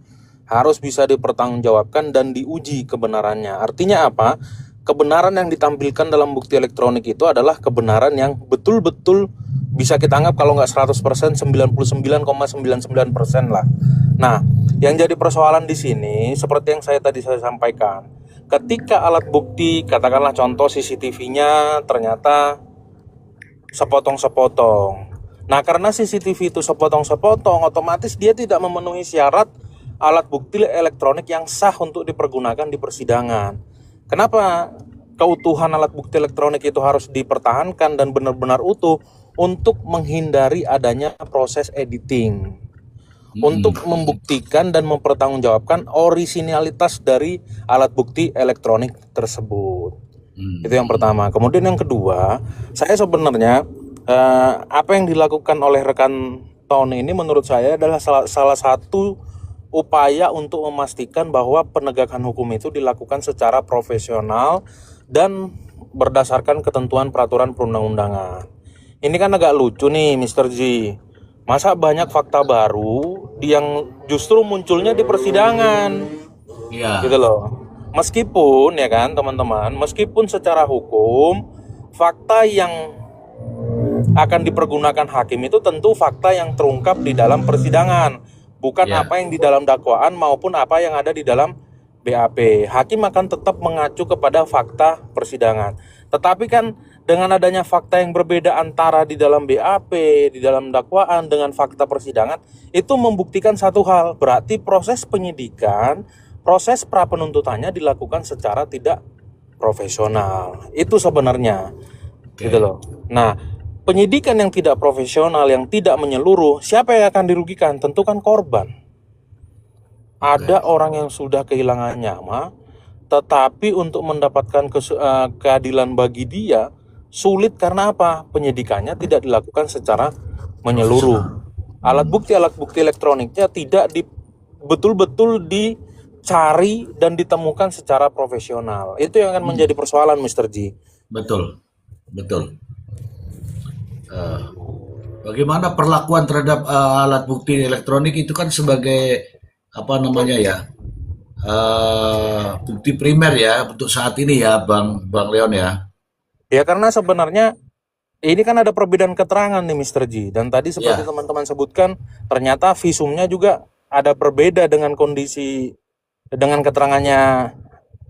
harus bisa dipertanggungjawabkan dan diuji kebenarannya. Artinya apa? Kebenaran yang ditampilkan dalam bukti elektronik itu adalah kebenaran yang betul-betul bisa kita anggap kalau nggak 100%, 99,99% lah. Nah, yang jadi persoalan di sini seperti yang saya sampaikan, ketika alat bukti, katakanlah contoh CCTV-nya ternyata sepotong-sepotong. Nah, karena CCTV itu sepotong-sepotong, otomatis dia tidak memenuhi syarat alat bukti elektronik yang sah untuk dipergunakan di persidangan. Kenapa keutuhan alat bukti elektronik itu harus dipertahankan dan benar-benar utuh? Untuk menghindari adanya proses editing, untuk membuktikan dan mempertanggungjawabkan orisinalitas dari alat bukti elektronik tersebut. Itu yang pertama. Kemudian yang kedua, saya sebenarnya apa yang dilakukan oleh rekan Tony ini menurut saya adalah salah satu upaya untuk memastikan bahwa penegakan hukum itu dilakukan secara profesional dan berdasarkan ketentuan peraturan perundang-undangan. Ini kan agak lucu nih Mr. G. Masa banyak fakta baru yang justru munculnya di persidangan. Iya. Gitu loh. Meskipun ya kan teman-teman, meskipun secara hukum fakta yang akan dipergunakan hakim itu tentu fakta yang terungkap di dalam persidangan, bukan apa yang di dalam dakwaan maupun apa yang ada di dalam BAP. Hakim akan tetap mengacu kepada fakta persidangan. Tetapi kan dengan adanya fakta yang berbeda antara di dalam BAP, di dalam dakwaan dengan fakta persidangan, itu membuktikan satu hal, berarti proses penyidikan, proses pra-penuntutannya dilakukan secara tidak profesional. Itu sebenarnya. Gitu loh. Nah, penyidikan yang tidak profesional, yang tidak menyeluruh, siapa yang akan dirugikan? Tentu kan korban. Ada orang yang sudah kehilangan nyawa, tetapi untuk mendapatkan keadilan bagi dia sulit karena apa? Penyidikannya tidak dilakukan secara menyeluruh. Alat bukti elektroniknya tidak betul-betul dicari dan ditemukan secara profesional. Itu yang akan menjadi persoalan Mr. G. Betul. Bagaimana perlakuan terhadap alat bukti elektronik itu kan sebagai apa namanya ya, bukti primer ya untuk saat ini ya, Bang Leon ya. Ya karena sebenarnya ini kan ada perbedaan keterangan nih Mr. G. Dan tadi seperti teman-teman sebutkan, ternyata visumnya juga ada berbeda dengan kondisi dengan keterangannya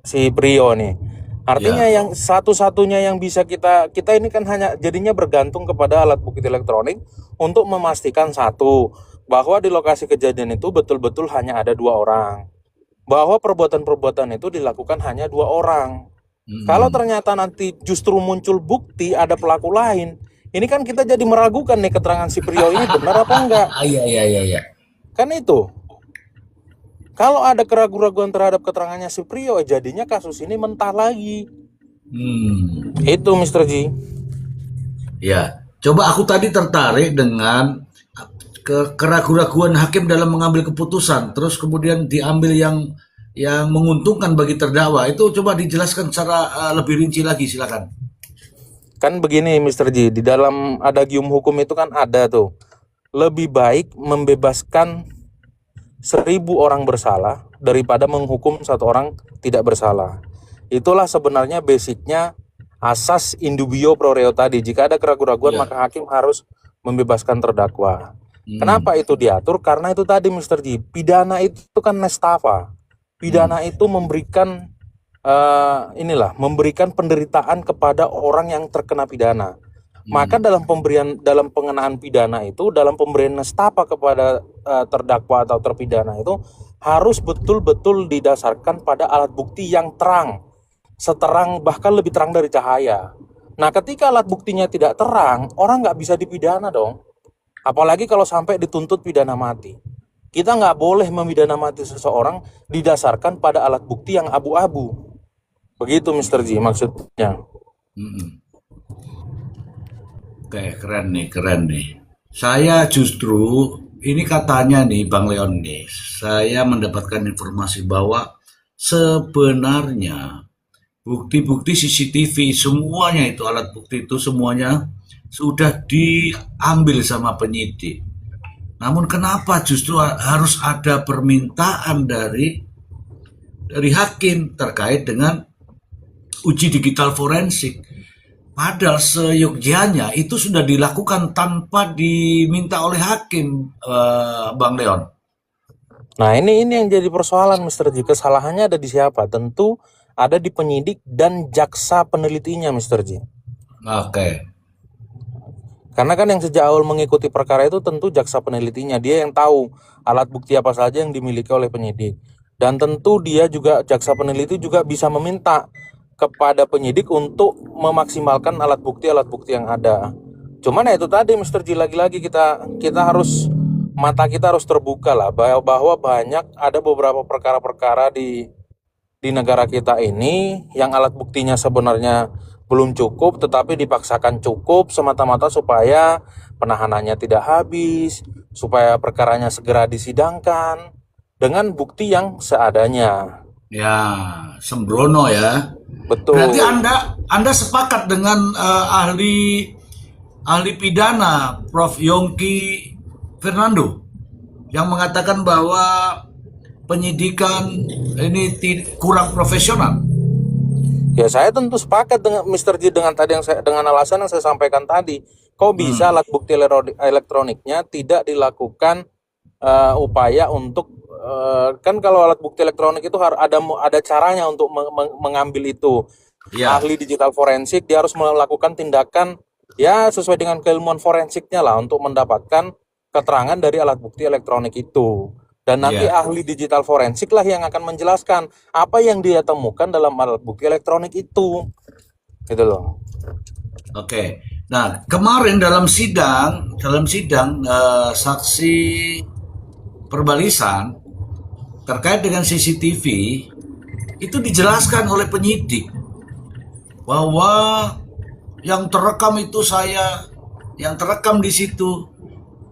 si Prio nih. Artinya Ya, yang satu-satunya yang bisa kita ini kan hanya jadinya bergantung kepada alat bukti elektronik untuk memastikan satu, bahwa di lokasi kejadian itu betul-betul hanya ada 2 orang, bahwa perbuatan-perbuatan itu dilakukan hanya 2 orang. Kalau mm-mm. ternyata nanti justru muncul bukti ada pelaku lain, ini kan kita jadi meragukan nih keterangan si Prio ini benar apa enggak. Iya, iya, iya, iya. Kan itu. Kalau ada keraguan-keraguan terhadap keterangannya si Prio, jadinya kasus ini mentah lagi. Itu Mr. Ji. Ya, coba aku tadi tertarik dengan keraguan-keraguan hakim dalam mengambil keputusan, terus kemudian diambil yang menguntungkan bagi terdakwa. Itu coba dijelaskan secara lebih rinci lagi, silakan. Kan begini Mr. Ji, di dalam adagium hukum itu kan ada tuh, lebih baik membebaskan 1000 orang bersalah daripada menghukum 1 orang tidak bersalah. Itulah sebenarnya basicnya asas indubio pro reo tadi. Jika ada keraguan-keraguan Ya, maka hakim harus membebaskan terdakwa. mm, Kenapa itu diatur? Karena itu tadi Mr. Ji, pidana itu kan nestapa. Pidana mm, itu memberikan memberikan penderitaan kepada orang yang terkena pidana. Maka mm. dalam pengenaan pidana itu, dalam pemberian nestapa kepada terdakwa atau terpidana itu harus betul-betul didasarkan pada alat bukti yang terang, seterang bahkan lebih terang dari cahaya. Nah, ketika alat buktinya tidak terang, orang nggak bisa dipidana dong. Apalagi kalau sampai dituntut pidana mati. Kita nggak boleh memidana mati seseorang didasarkan pada alat bukti yang abu-abu. Begitu Mr. Ji maksudnya. Mm-mm. Oke, keren nih, keren nih. Saya justru, ini katanya nih Bang Leon nih, saya mendapatkan informasi bahwa sebenarnya bukti-bukti CCTV semuanya itu, alat bukti itu semuanya sudah diambil sama penyidik. Namun kenapa justru harus ada permintaan dari hakim terkait dengan uji digital forensik? Padahal seyogyanya itu sudah dilakukan tanpa diminta oleh hakim, Bang Leon. Nah, ini yang jadi persoalan Mr. Ji. Kesalahannya ada di siapa? Tentu ada di penyidik dan jaksa penelitinya Mr. Ji. Oke. Karena kan yang sejak awal mengikuti perkara itu tentu jaksa penelitinya. Dia yang tahu alat bukti apa saja yang dimiliki oleh penyidik. Dan tentu dia juga, jaksa peneliti juga bisa meminta kepada penyidik untuk memaksimalkan alat bukti yang ada. Cuman ya itu tadi Mr. Ji, lagi-lagi kita harus, mata kita harus terbuka lah bahwa banyak ada beberapa perkara-perkara di negara kita ini yang alat buktinya sebenarnya belum cukup tetapi dipaksakan cukup semata-mata supaya penahanannya tidak habis, supaya perkaranya segera disidangkan dengan bukti yang seadanya. Ya, sembrono ya. Betul. Berarti Anda sepakat dengan ahli pidana Prof. Yongki Fernando yang mengatakan bahwa penyidikan ini kurang profesional. Ya, saya tentu sepakat dengan Mr. Ji dengan tadi dengan alasan yang saya sampaikan tadi. Kok bisa alat bukti elektroniknya tidak dilakukan upaya untuk kan kalau alat bukti elektronik itu harus ada caranya untuk mengambil itu. Ya. Ahli digital forensik dia harus melakukan tindakan ya sesuai dengan keilmuan forensiknya lah untuk mendapatkan keterangan dari alat bukti elektronik itu. Dan nanti ahli digital forensik lah yang akan menjelaskan apa yang dia temukan dalam alat bukti elektronik itu. Gitu loh. Oke. Nah, kemarin dalam sidang saksi perbalisan terkait dengan CCTV itu dijelaskan oleh penyidik bahwa yang terekam di situ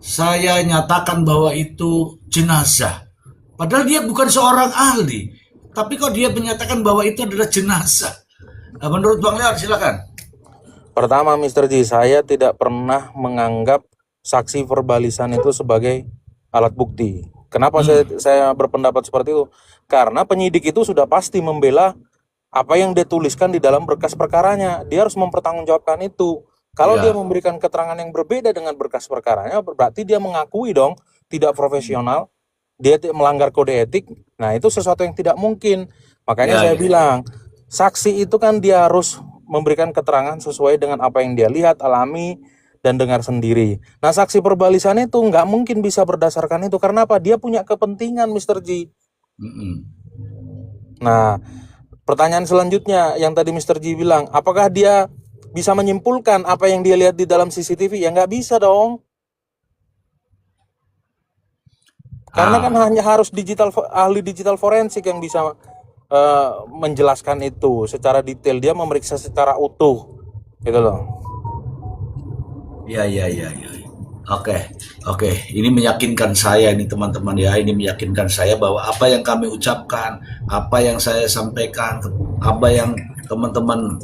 saya nyatakan bahwa itu jenazah. Padahal dia bukan seorang ahli, tapi kok dia menyatakan bahwa itu adalah jenazah. Nah, menurut Bang Leon, silakan. Pertama, Mr. Ji, saya tidak pernah menganggap saksi verbalisan itu sebagai alat bukti. Kenapa saya berpendapat seperti itu? Karena penyidik itu sudah pasti membela apa yang dia tuliskan di dalam berkas perkaranya. Dia harus mempertanggungjawabkan itu. Kalau dia memberikan keterangan yang berbeda dengan berkas perkaranya, berarti dia mengakui dong tidak profesional. dia melanggar kode etik, nah itu sesuatu yang tidak mungkin. Makanya Ya, saya ya. bilang, saksi itu kan dia harus memberikan keterangan sesuai dengan apa yang dia lihat, alami, dan dengar sendiri. Nah, saksi perbalisan itu nggak mungkin bisa berdasarkan itu. Karena apa? Dia punya kepentingan, Mr. G. Mm-mm. Nah, pertanyaan selanjutnya yang tadi Mr. G bilang, apakah dia bisa menyimpulkan apa yang dia lihat di dalam CCTV? Ya nggak bisa dong. Karena kan hanya harus ahli digital forensik yang bisa menjelaskan itu secara detail. Dia memeriksa secara utuh, gitu loh. Ya. Oke. Ini meyakinkan saya ini teman-teman ya. Ini meyakinkan saya bahwa apa yang kami ucapkan, apa yang saya sampaikan, apa yang teman-teman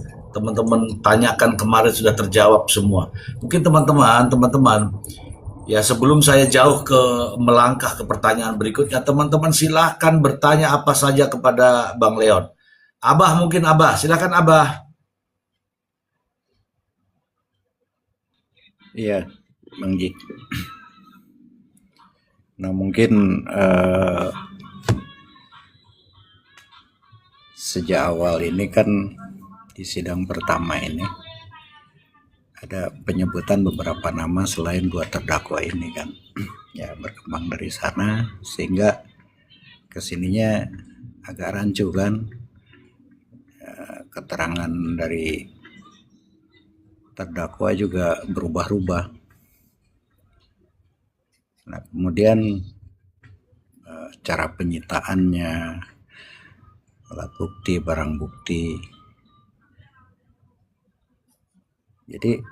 tanyakan kemarin sudah terjawab semua. Mungkin teman-teman, ya sebelum saya jauh melangkah ke pertanyaan berikutnya, teman-teman silahkan bertanya apa saja kepada Bang Leon. Abah, silakan Abah. Iya, Bang Ji. Nah, mungkin sejak awal ini kan di sidang pertama ini ada penyebutan beberapa nama selain 2 terdakwa ini kan. Ya, berkembang dari sana sehingga kesininya agak rancu kan. Keterangan dari terdakwa juga berubah-ubah. Nah, kemudian cara penyitaannya, alat bukti, barang bukti. Jadi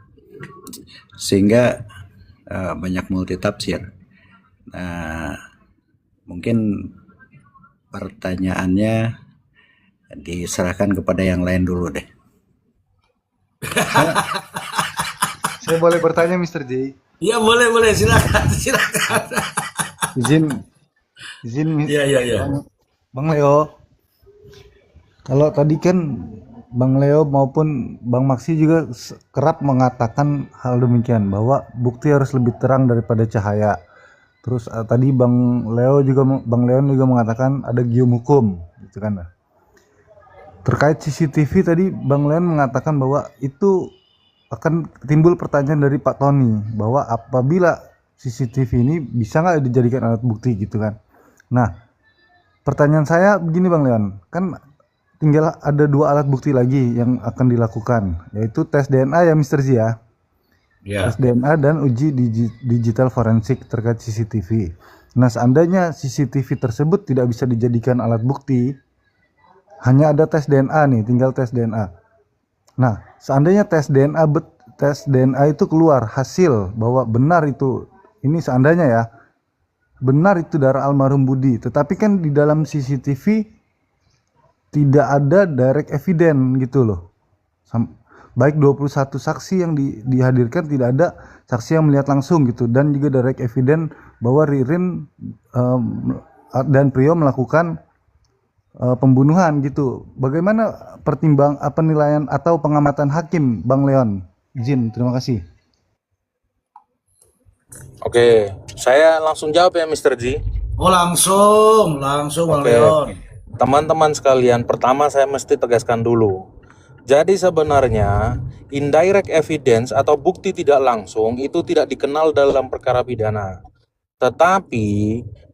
sehingga banyak multitafsir. Nah, mungkin pertanyaannya diserahkan kepada yang lain dulu deh. Saya boleh bertanya, Mr. J? Ya boleh, silakan. Izin, Ya. Bang Leo. Kalau tadi kan Bang Leo maupun Bang Maksi juga kerap mengatakan hal demikian, bahwa bukti harus lebih terang daripada cahaya. Terus tadi Bang Leon juga mengatakan ada gium hukum, gitu kan. Terkait CCTV tadi Bang Leon mengatakan bahwa itu akan timbul pertanyaan dari Pak Tony, bahwa apabila CCTV ini bisa nggak dijadikan alat bukti, gitu kan. Nah, pertanyaan saya begini Bang Leon, kan tinggal ada 2 alat bukti lagi yang akan dilakukan, yaitu tes DNA ya Mr. Z ya. Ya. Tes DNA dan uji digital forensik terkait CCTV. Nah, seandainya CCTV tersebut tidak bisa dijadikan alat bukti, hanya ada tes DNA nih, tinggal tes DNA. Nah, seandainya tes DNA itu keluar hasil bahwa benar itu, ini seandainya ya, benar itu darah almarhum Budi, tetapi kan di dalam CCTV tidak ada direct evidence gitu loh. Baik 21 saksi yang dihadirkan, tidak ada saksi yang melihat langsung gitu, dan juga direct evidence bahwa Ririn dan Prio melakukan pembunuhan gitu. Bagaimana penilaian atau pengamatan hakim Bang Leon? Izin, terima kasih. Oke, saya langsung jawab ya Mr. G. Oh langsung Bang Leon. Teman-teman sekalian, pertama saya mesti tegaskan dulu. Jadi sebenarnya indirect evidence atau bukti tidak langsung itu tidak dikenal dalam perkara pidana. Tetapi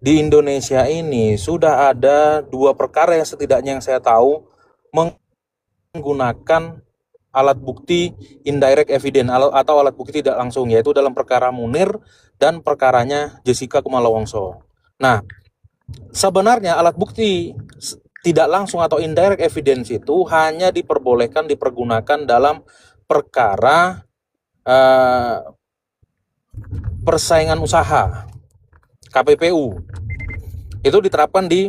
di Indonesia ini sudah ada 2 perkara yang setidaknya yang saya tahu menggunakan alat bukti indirect evidence atau alat bukti tidak langsung, yaitu dalam perkara Munir dan perkaranya Jessica Kumala Wongso. Nah, sebenarnya alat bukti tidak langsung atau indirect evidence itu hanya dipergunakan dalam perkara persaingan usaha KPPU. Itu diterapkan di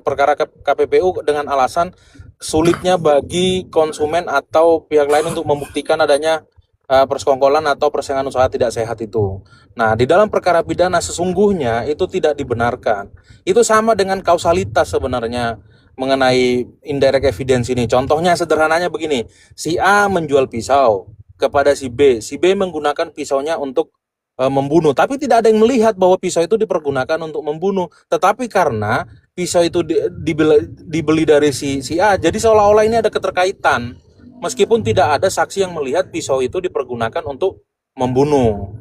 perkara KPPU dengan alasan sulitnya bagi konsumen atau pihak lain untuk membuktikan adanya persekongkolan atau persaingan usaha tidak sehat itu. Nah, di dalam perkara pidana sesungguhnya itu tidak dibenarkan. Itu sama dengan kausalitas sebenarnya mengenai indirect evidence ini. Contohnya sederhananya begini, si A menjual pisau kepada si B menggunakan pisaunya untuk membunuh, tapi tidak ada yang melihat bahwa pisau itu dipergunakan untuk membunuh. Tetapi karena pisau itu dibeli dari si A, jadi seolah-olah ini ada keterkaitan, meskipun tidak ada saksi yang melihat pisau itu dipergunakan untuk membunuh.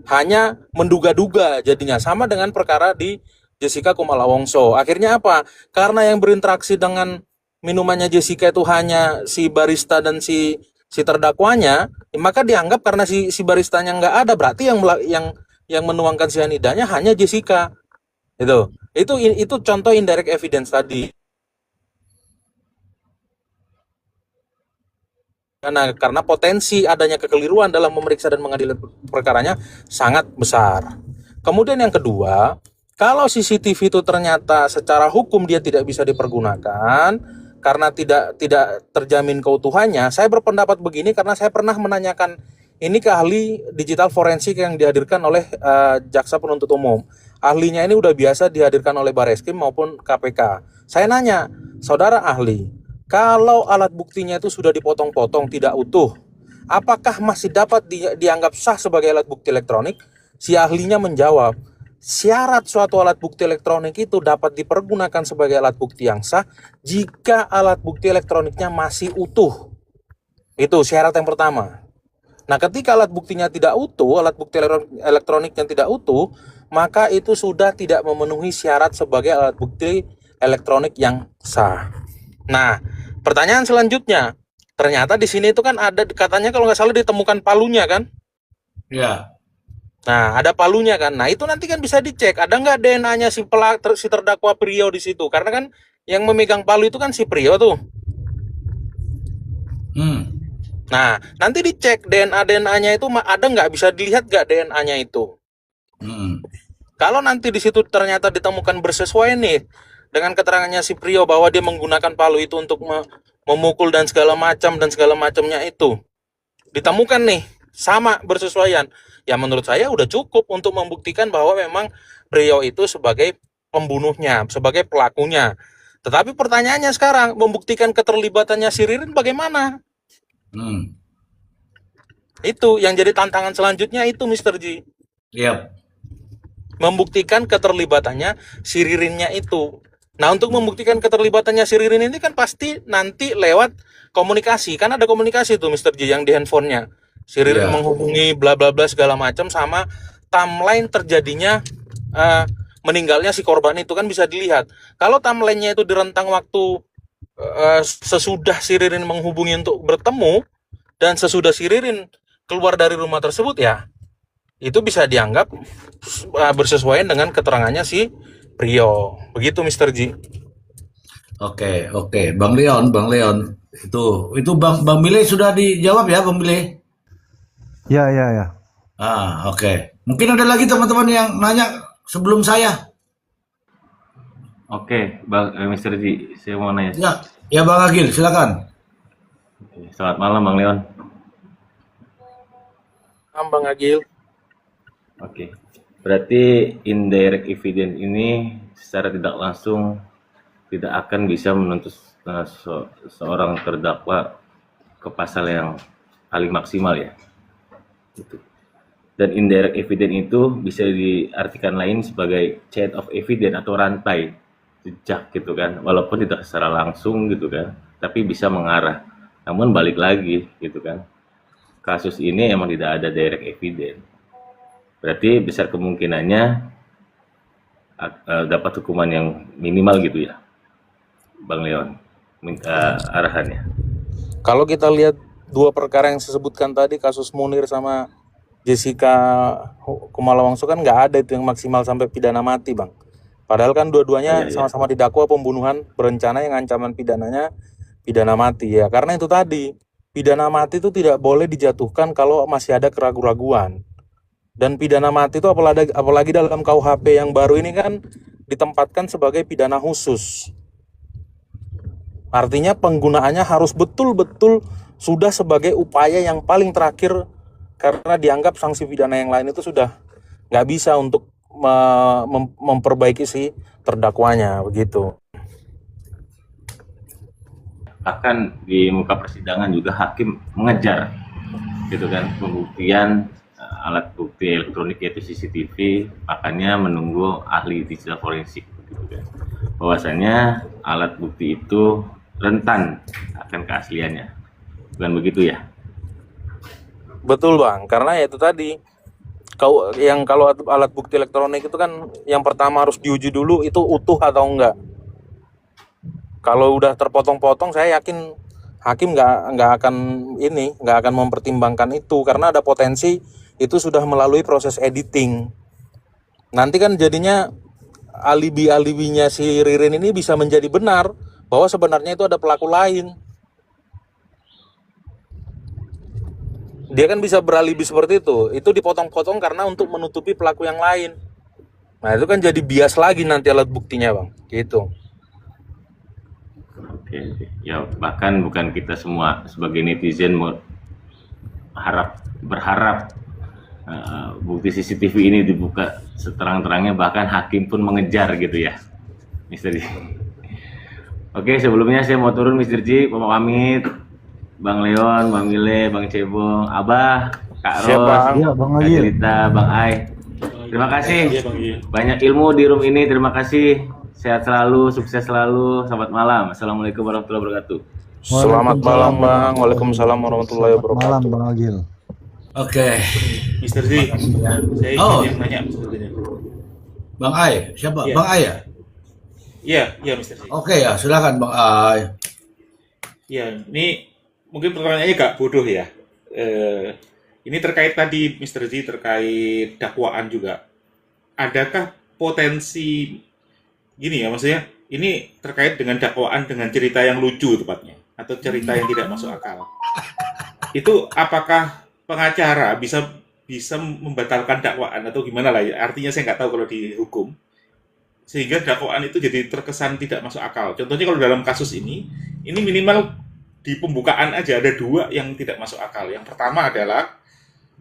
Hanya menduga-duga, jadinya sama dengan perkara di Jessica Kumala Wongso. Akhirnya apa? Karena yang berinteraksi dengan minumannya Jessica itu hanya si barista dan si terdakwanya, maka dianggap karena si baristanya nggak ada, berarti yang menuangkan cyanidanya hanya Jessica. Itu contoh indirect evidence tadi. Karena potensi adanya kekeliruan dalam memeriksa dan mengadili perkaranya sangat besar. Kemudian yang kedua, kalau CCTV itu ternyata secara hukum dia tidak bisa dipergunakan karena tidak terjamin keutuhannya, saya berpendapat begini karena saya pernah menanyakan ini ke ahli digital forensik yang dihadirkan oleh jaksa penuntut umum. Ahlinya ini udah biasa dihadirkan oleh Bareskrim maupun KPK. Saya nanya, saudara ahli, kalau alat buktinya itu sudah dipotong-potong tidak utuh, apakah masih dapat dianggap sah sebagai alat bukti elektronik? Si ahlinya menjawab, syarat suatu alat bukti elektronik itu dapat dipergunakan sebagai alat bukti yang sah jika alat bukti elektroniknya masih utuh. Itu syarat yang pertama. Nah, ketika alat buktinya tidak utuh, alat bukti elektroniknya tidak utuh, maka itu sudah tidak memenuhi syarat sebagai alat bukti elektronik yang sah. Nah, pertanyaan selanjutnya, ternyata di sini itu kan ada, katanya kalau nggak salah ditemukan palunya kan? Ya. Nah, ada palunya kan. Nah, itu nanti kan bisa dicek. Ada nggak DNA-nya si terdakwa Priyo di situ? Karena kan yang memegang palu itu kan si Priyo tuh. Nah, nanti dicek DNA-nya itu ada nggak? Bisa dilihat nggak DNA-nya itu? Kalau nanti di situ ternyata ditemukan bersesuaian nih dengan keterangannya si Priyo bahwa dia menggunakan palu itu untuk memukul dan segala macamnya itu, ditemukan nih sama bersesuaian. Ya menurut saya udah cukup untuk membuktikan bahwa memang Priyo itu sebagai pembunuhnya, sebagai pelakunya. Tetapi pertanyaannya sekarang, membuktikan keterlibatannya si Ririn bagaimana? Itu yang jadi tantangan selanjutnya itu, Mr. G. Yep. Membuktikan keterlibatannya si Ririnnya itu. Nah, untuk membuktikan keterlibatannya si Ririn ini kan pasti nanti lewat komunikasi. Kan ada komunikasi tuh Mr. J yang di handphonenya. Si Ririn menghubungi bla bla bla segala macam, sama timeline terjadinya meninggalnya si korban itu kan bisa dilihat. Kalau timelinenya itu di rentang waktu sesudah si Ririn menghubungi untuk bertemu dan sesudah si Ririn keluar dari rumah tersebut, ya itu bisa dianggap bersesuaian dengan keterangannya si Priyo. Begitu Mr. G. Oke. Bang Leon. Itu Bang Bile sudah dijawab ya, Bang Bile? Ya. Oke. Mungkin ada lagi teman-teman yang nanya sebelum saya. Oke, Bang Mr. Ji, saya mau nanya. Ya Bang Agil, silakan. Oke, selamat malam Bang Leon. Bang Agil. Oke, berarti indirect evidence ini secara tidak langsung tidak akan bisa menuntut seorang terdakwa ke pasal yang paling maksimal ya. Dan indirect evidence itu bisa diartikan lain sebagai chain of evidence atau rantai jejak gitu kan, walaupun tidak secara langsung gitu kan, tapi bisa mengarah. Namun balik lagi gitu kan, kasus ini emang tidak ada direct evidence, berarti besar kemungkinannya dapat hukuman yang minimal gitu ya, Bang Leon, arahannya. Kalau kita lihat dua perkara yang saya sebutkan tadi, kasus Munir sama Jessica Kumala Wongso, kan nggak ada itu yang maksimal sampai pidana mati, Bang. Padahal kan dua-duanya sama-sama didakwa pembunuhan berencana yang ancaman pidananya pidana mati ya. Karena itu tadi, pidana mati itu tidak boleh dijatuhkan kalau masih ada keraguan-raguan. Dan pidana mati itu apalagi dalam KUHP yang baru ini kan ditempatkan sebagai pidana khusus. Artinya penggunaannya harus betul-betul sudah sebagai upaya yang paling terakhir, karena dianggap sanksi pidana yang lain itu sudah nggak bisa untuk memperbaiki si terdakwanya, begitu. Bahkan di muka persidangan juga hakim mengejar gitu kan pembuktian alat bukti elektronik yaitu CCTV, makanya menunggu ahli digital forensik. Gitu kan. Bahwasanya alat bukti itu rentan akan keasliannya, bukan begitu ya? Betul Bang, karena ya itu tadi, kalau alat bukti elektronik itu kan yang pertama harus diuji dulu itu utuh atau enggak. Kalau udah terpotong-potong, saya yakin hakim nggak akan mempertimbangkan itu, karena ada potensi itu sudah melalui proses editing. Nanti kan jadinya alibinya si Ririn ini bisa menjadi benar bahwa sebenarnya itu ada pelaku lain. Dia kan bisa beralibi seperti itu dipotong-potong karena untuk menutupi pelaku yang lain. Nah itu kan jadi bias lagi nanti alat buktinya Bang, gitu. Oke. Ya bahkan bukan kita semua sebagai netizen berharap bukti CCTV ini dibuka seterang-terangnya, bahkan hakim pun mengejar gitu ya, Mr. Ji. Oke, sebelumnya saya mau turun, Mr. Ji, mau pamit. Bang Leon, Bang Mile, Bang Cebong, Abah, Kak Ros, Kak Jelita, Bang Ai. Terima kasih. Banyak ilmu di room ini, terima kasih. Sehat selalu, sukses selalu. Selamat malam. Assalamualaikum warahmatullahi wabarakatuh. Selamat malam Bang. Waalaikumsalam warahmatullahi wabarakatuh. Malam Bang Agil. Oke. Mr. Z, saya ingin nanya sebetulnya. Bang Ai, siapa? Iya. Bang Ai ya? Iya Mr. Z. Oke ya, silakan Bang Ai. Ya, ini mungkin pertanyaannya agak bodoh ya. Ini terkait tadi Mr. Z, terkait dakwaan juga. Adakah potensi gini ya, maksudnya ini terkait dengan dakwaan dengan cerita yang lucu tepatnya, atau cerita yang tidak masuk akal. Itu apakah pengacara bisa membatalkan dakwaan atau gimana lah ya? Artinya saya nggak tahu kalau di hukum. Sehingga dakwaan itu jadi terkesan tidak masuk akal. Contohnya kalau dalam kasus ini minimal di pembukaan aja ada 2 yang tidak masuk akal. Yang pertama adalah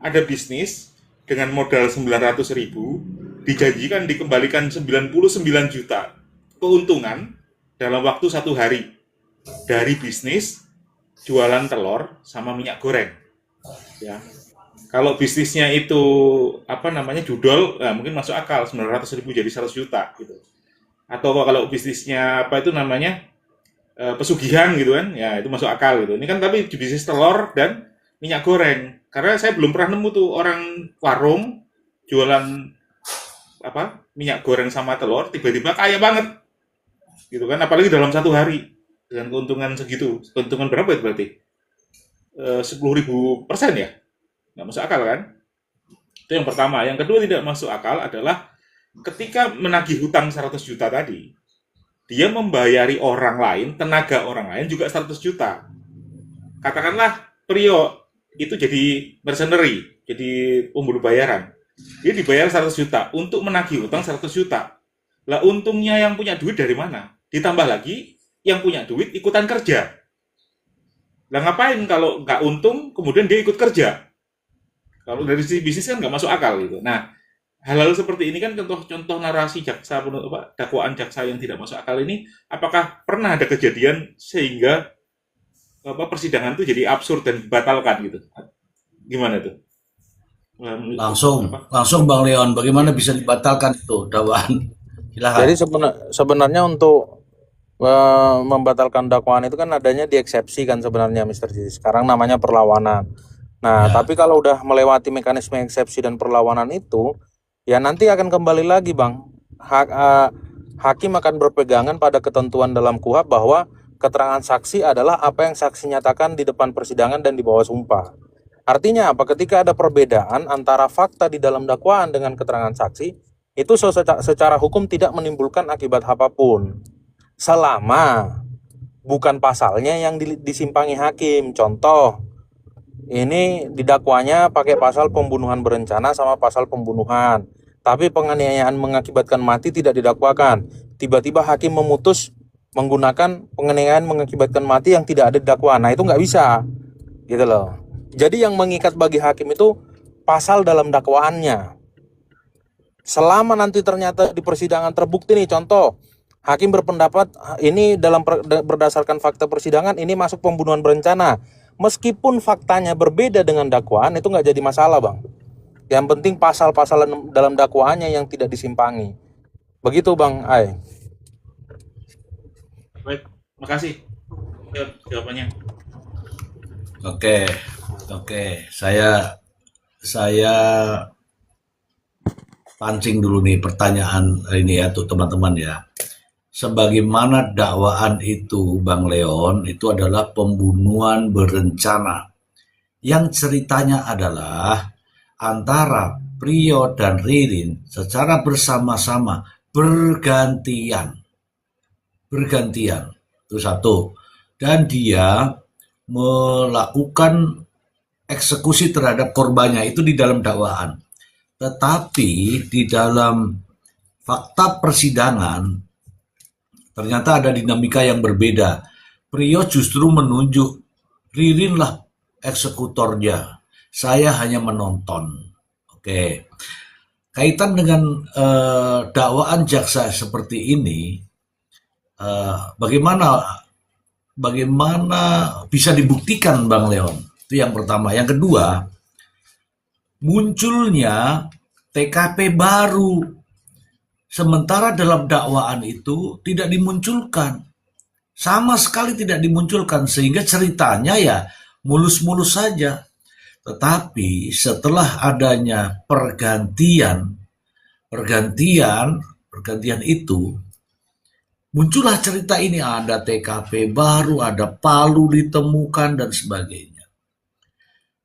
ada bisnis dengan modal 900.000 dijanjikan dikembalikan 99 juta keuntungan dalam waktu 1 hari dari bisnis jualan telur sama minyak goreng. Ya, kalau bisnisnya itu judol, mungkin masuk akal 900.000 jadi 100 juta gitu. Atau kalau bisnisnya pesugihan gitu kan, ya itu masuk akal gitu. Ini kan tapi bisnis telur dan minyak goreng. Karena saya belum pernah nemu tuh orang warung jualan minyak goreng sama telur tiba-tiba kaya banget gitu kan, apalagi dalam 1 hari dengan keuntungan segitu. Keuntungan berapa itu berarti 10.000% ya, nggak masuk akal kan. Itu yang pertama. Yang kedua tidak masuk akal adalah ketika menagih hutang 100 juta tadi, dia membayari orang lain, tenaga orang lain juga 100 juta. Katakanlah Prio itu jadi mercenary, jadi pemburu bayaran. Dia dibayar 100 juta untuk menagih utang 100 juta. Lah untungnya yang punya duit dari mana? Ditambah lagi yang punya duit ikutan kerja. Lah ngapain kalau nggak untung kemudian dia ikut kerja? Kalau dari sisi bisnis kan nggak masuk akal gitu. Nah, hal-hal seperti ini kan contoh narasi jaksa dakwaan jaksa yang tidak masuk akal ini, apakah pernah ada kejadian sehingga persidangan itu jadi absurd dan dibatalkan gitu? Gimana tuh? Langsung Bang Leon, bagaimana bisa dibatalkan itu dakwaan? Silakan. Jadi sebenarnya untuk membatalkan dakwaan itu kan adanya di eksepsi kan sebenarnya Mr. Ji. Sekarang namanya perlawanan. Nah, tapi kalau udah melewati mekanisme eksepsi dan perlawanan itu, ya nanti akan kembali lagi Bang. Hakim akan berpegangan pada ketentuan dalam KUHP bahwa keterangan saksi adalah apa yang saksi nyatakan di depan persidangan dan di bawah sumpah. Artinya apa? Ketika ada perbedaan antara fakta di dalam dakwaan dengan keterangan saksi, itu secara hukum tidak menimbulkan akibat apapun. Selama bukan pasalnya yang disimpangi hakim. Contoh, ini didakwanya pakai pasal pembunuhan berencana sama pasal pembunuhan. Tapi penganiayaan mengakibatkan mati tidak didakwakan. Tiba-tiba hakim memutus menggunakan penganiayaan mengakibatkan mati yang tidak ada di dakwaan. Nah itu nggak bisa. Gitu loh. Jadi yang mengikat bagi hakim itu pasal dalam dakwaannya. Selama nanti ternyata di persidangan terbukti nih, contoh, hakim berpendapat ini berdasarkan fakta persidangan ini masuk pembunuhan berencana. Meskipun faktanya berbeda dengan dakwaan, itu nggak jadi masalah Bang. Yang penting pasal-pasal dalam dakwaannya yang tidak disimpangi. Begitu Bang Ai. Baik, makasih jawabannya. Oke, oke. Saya pancing dulu nih pertanyaan ini ya untuk teman-teman ya. Sebagaimana dakwaan itu Bang Leon itu adalah pembunuhan berencana. Yang ceritanya adalah antara Priyo dan Ririn secara bersama-sama bergantian. Itu satu. Dan dia melakukan eksekusi terhadap korbannya itu di dalam dakwaan. Tetapi di dalam fakta persidangan ternyata ada dinamika yang berbeda. Priyo justru menunjuk Ririn lah eksekutornya. Saya hanya menonton. Oke. Kaitan dengan dakwaan jaksa seperti ini, bagaimana bisa dibuktikan Bang Leon? Itu yang pertama. Yang kedua, munculnya TKP baru. Sementara dalam dakwaan itu tidak dimunculkan. Sama sekali tidak dimunculkan. Sehingga ceritanya ya mulus-mulus saja. Tetapi setelah adanya pergantian itu, muncullah cerita ini, ada TKP baru, ada palu ditemukan dan sebagainya.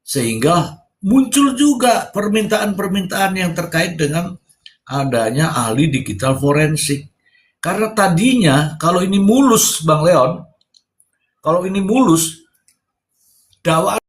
Sehingga muncul juga permintaan-permintaan yang terkait dengan adanya ahli digital forensik. Karena tadinya kalau ini mulus Bang Leon, dakwaan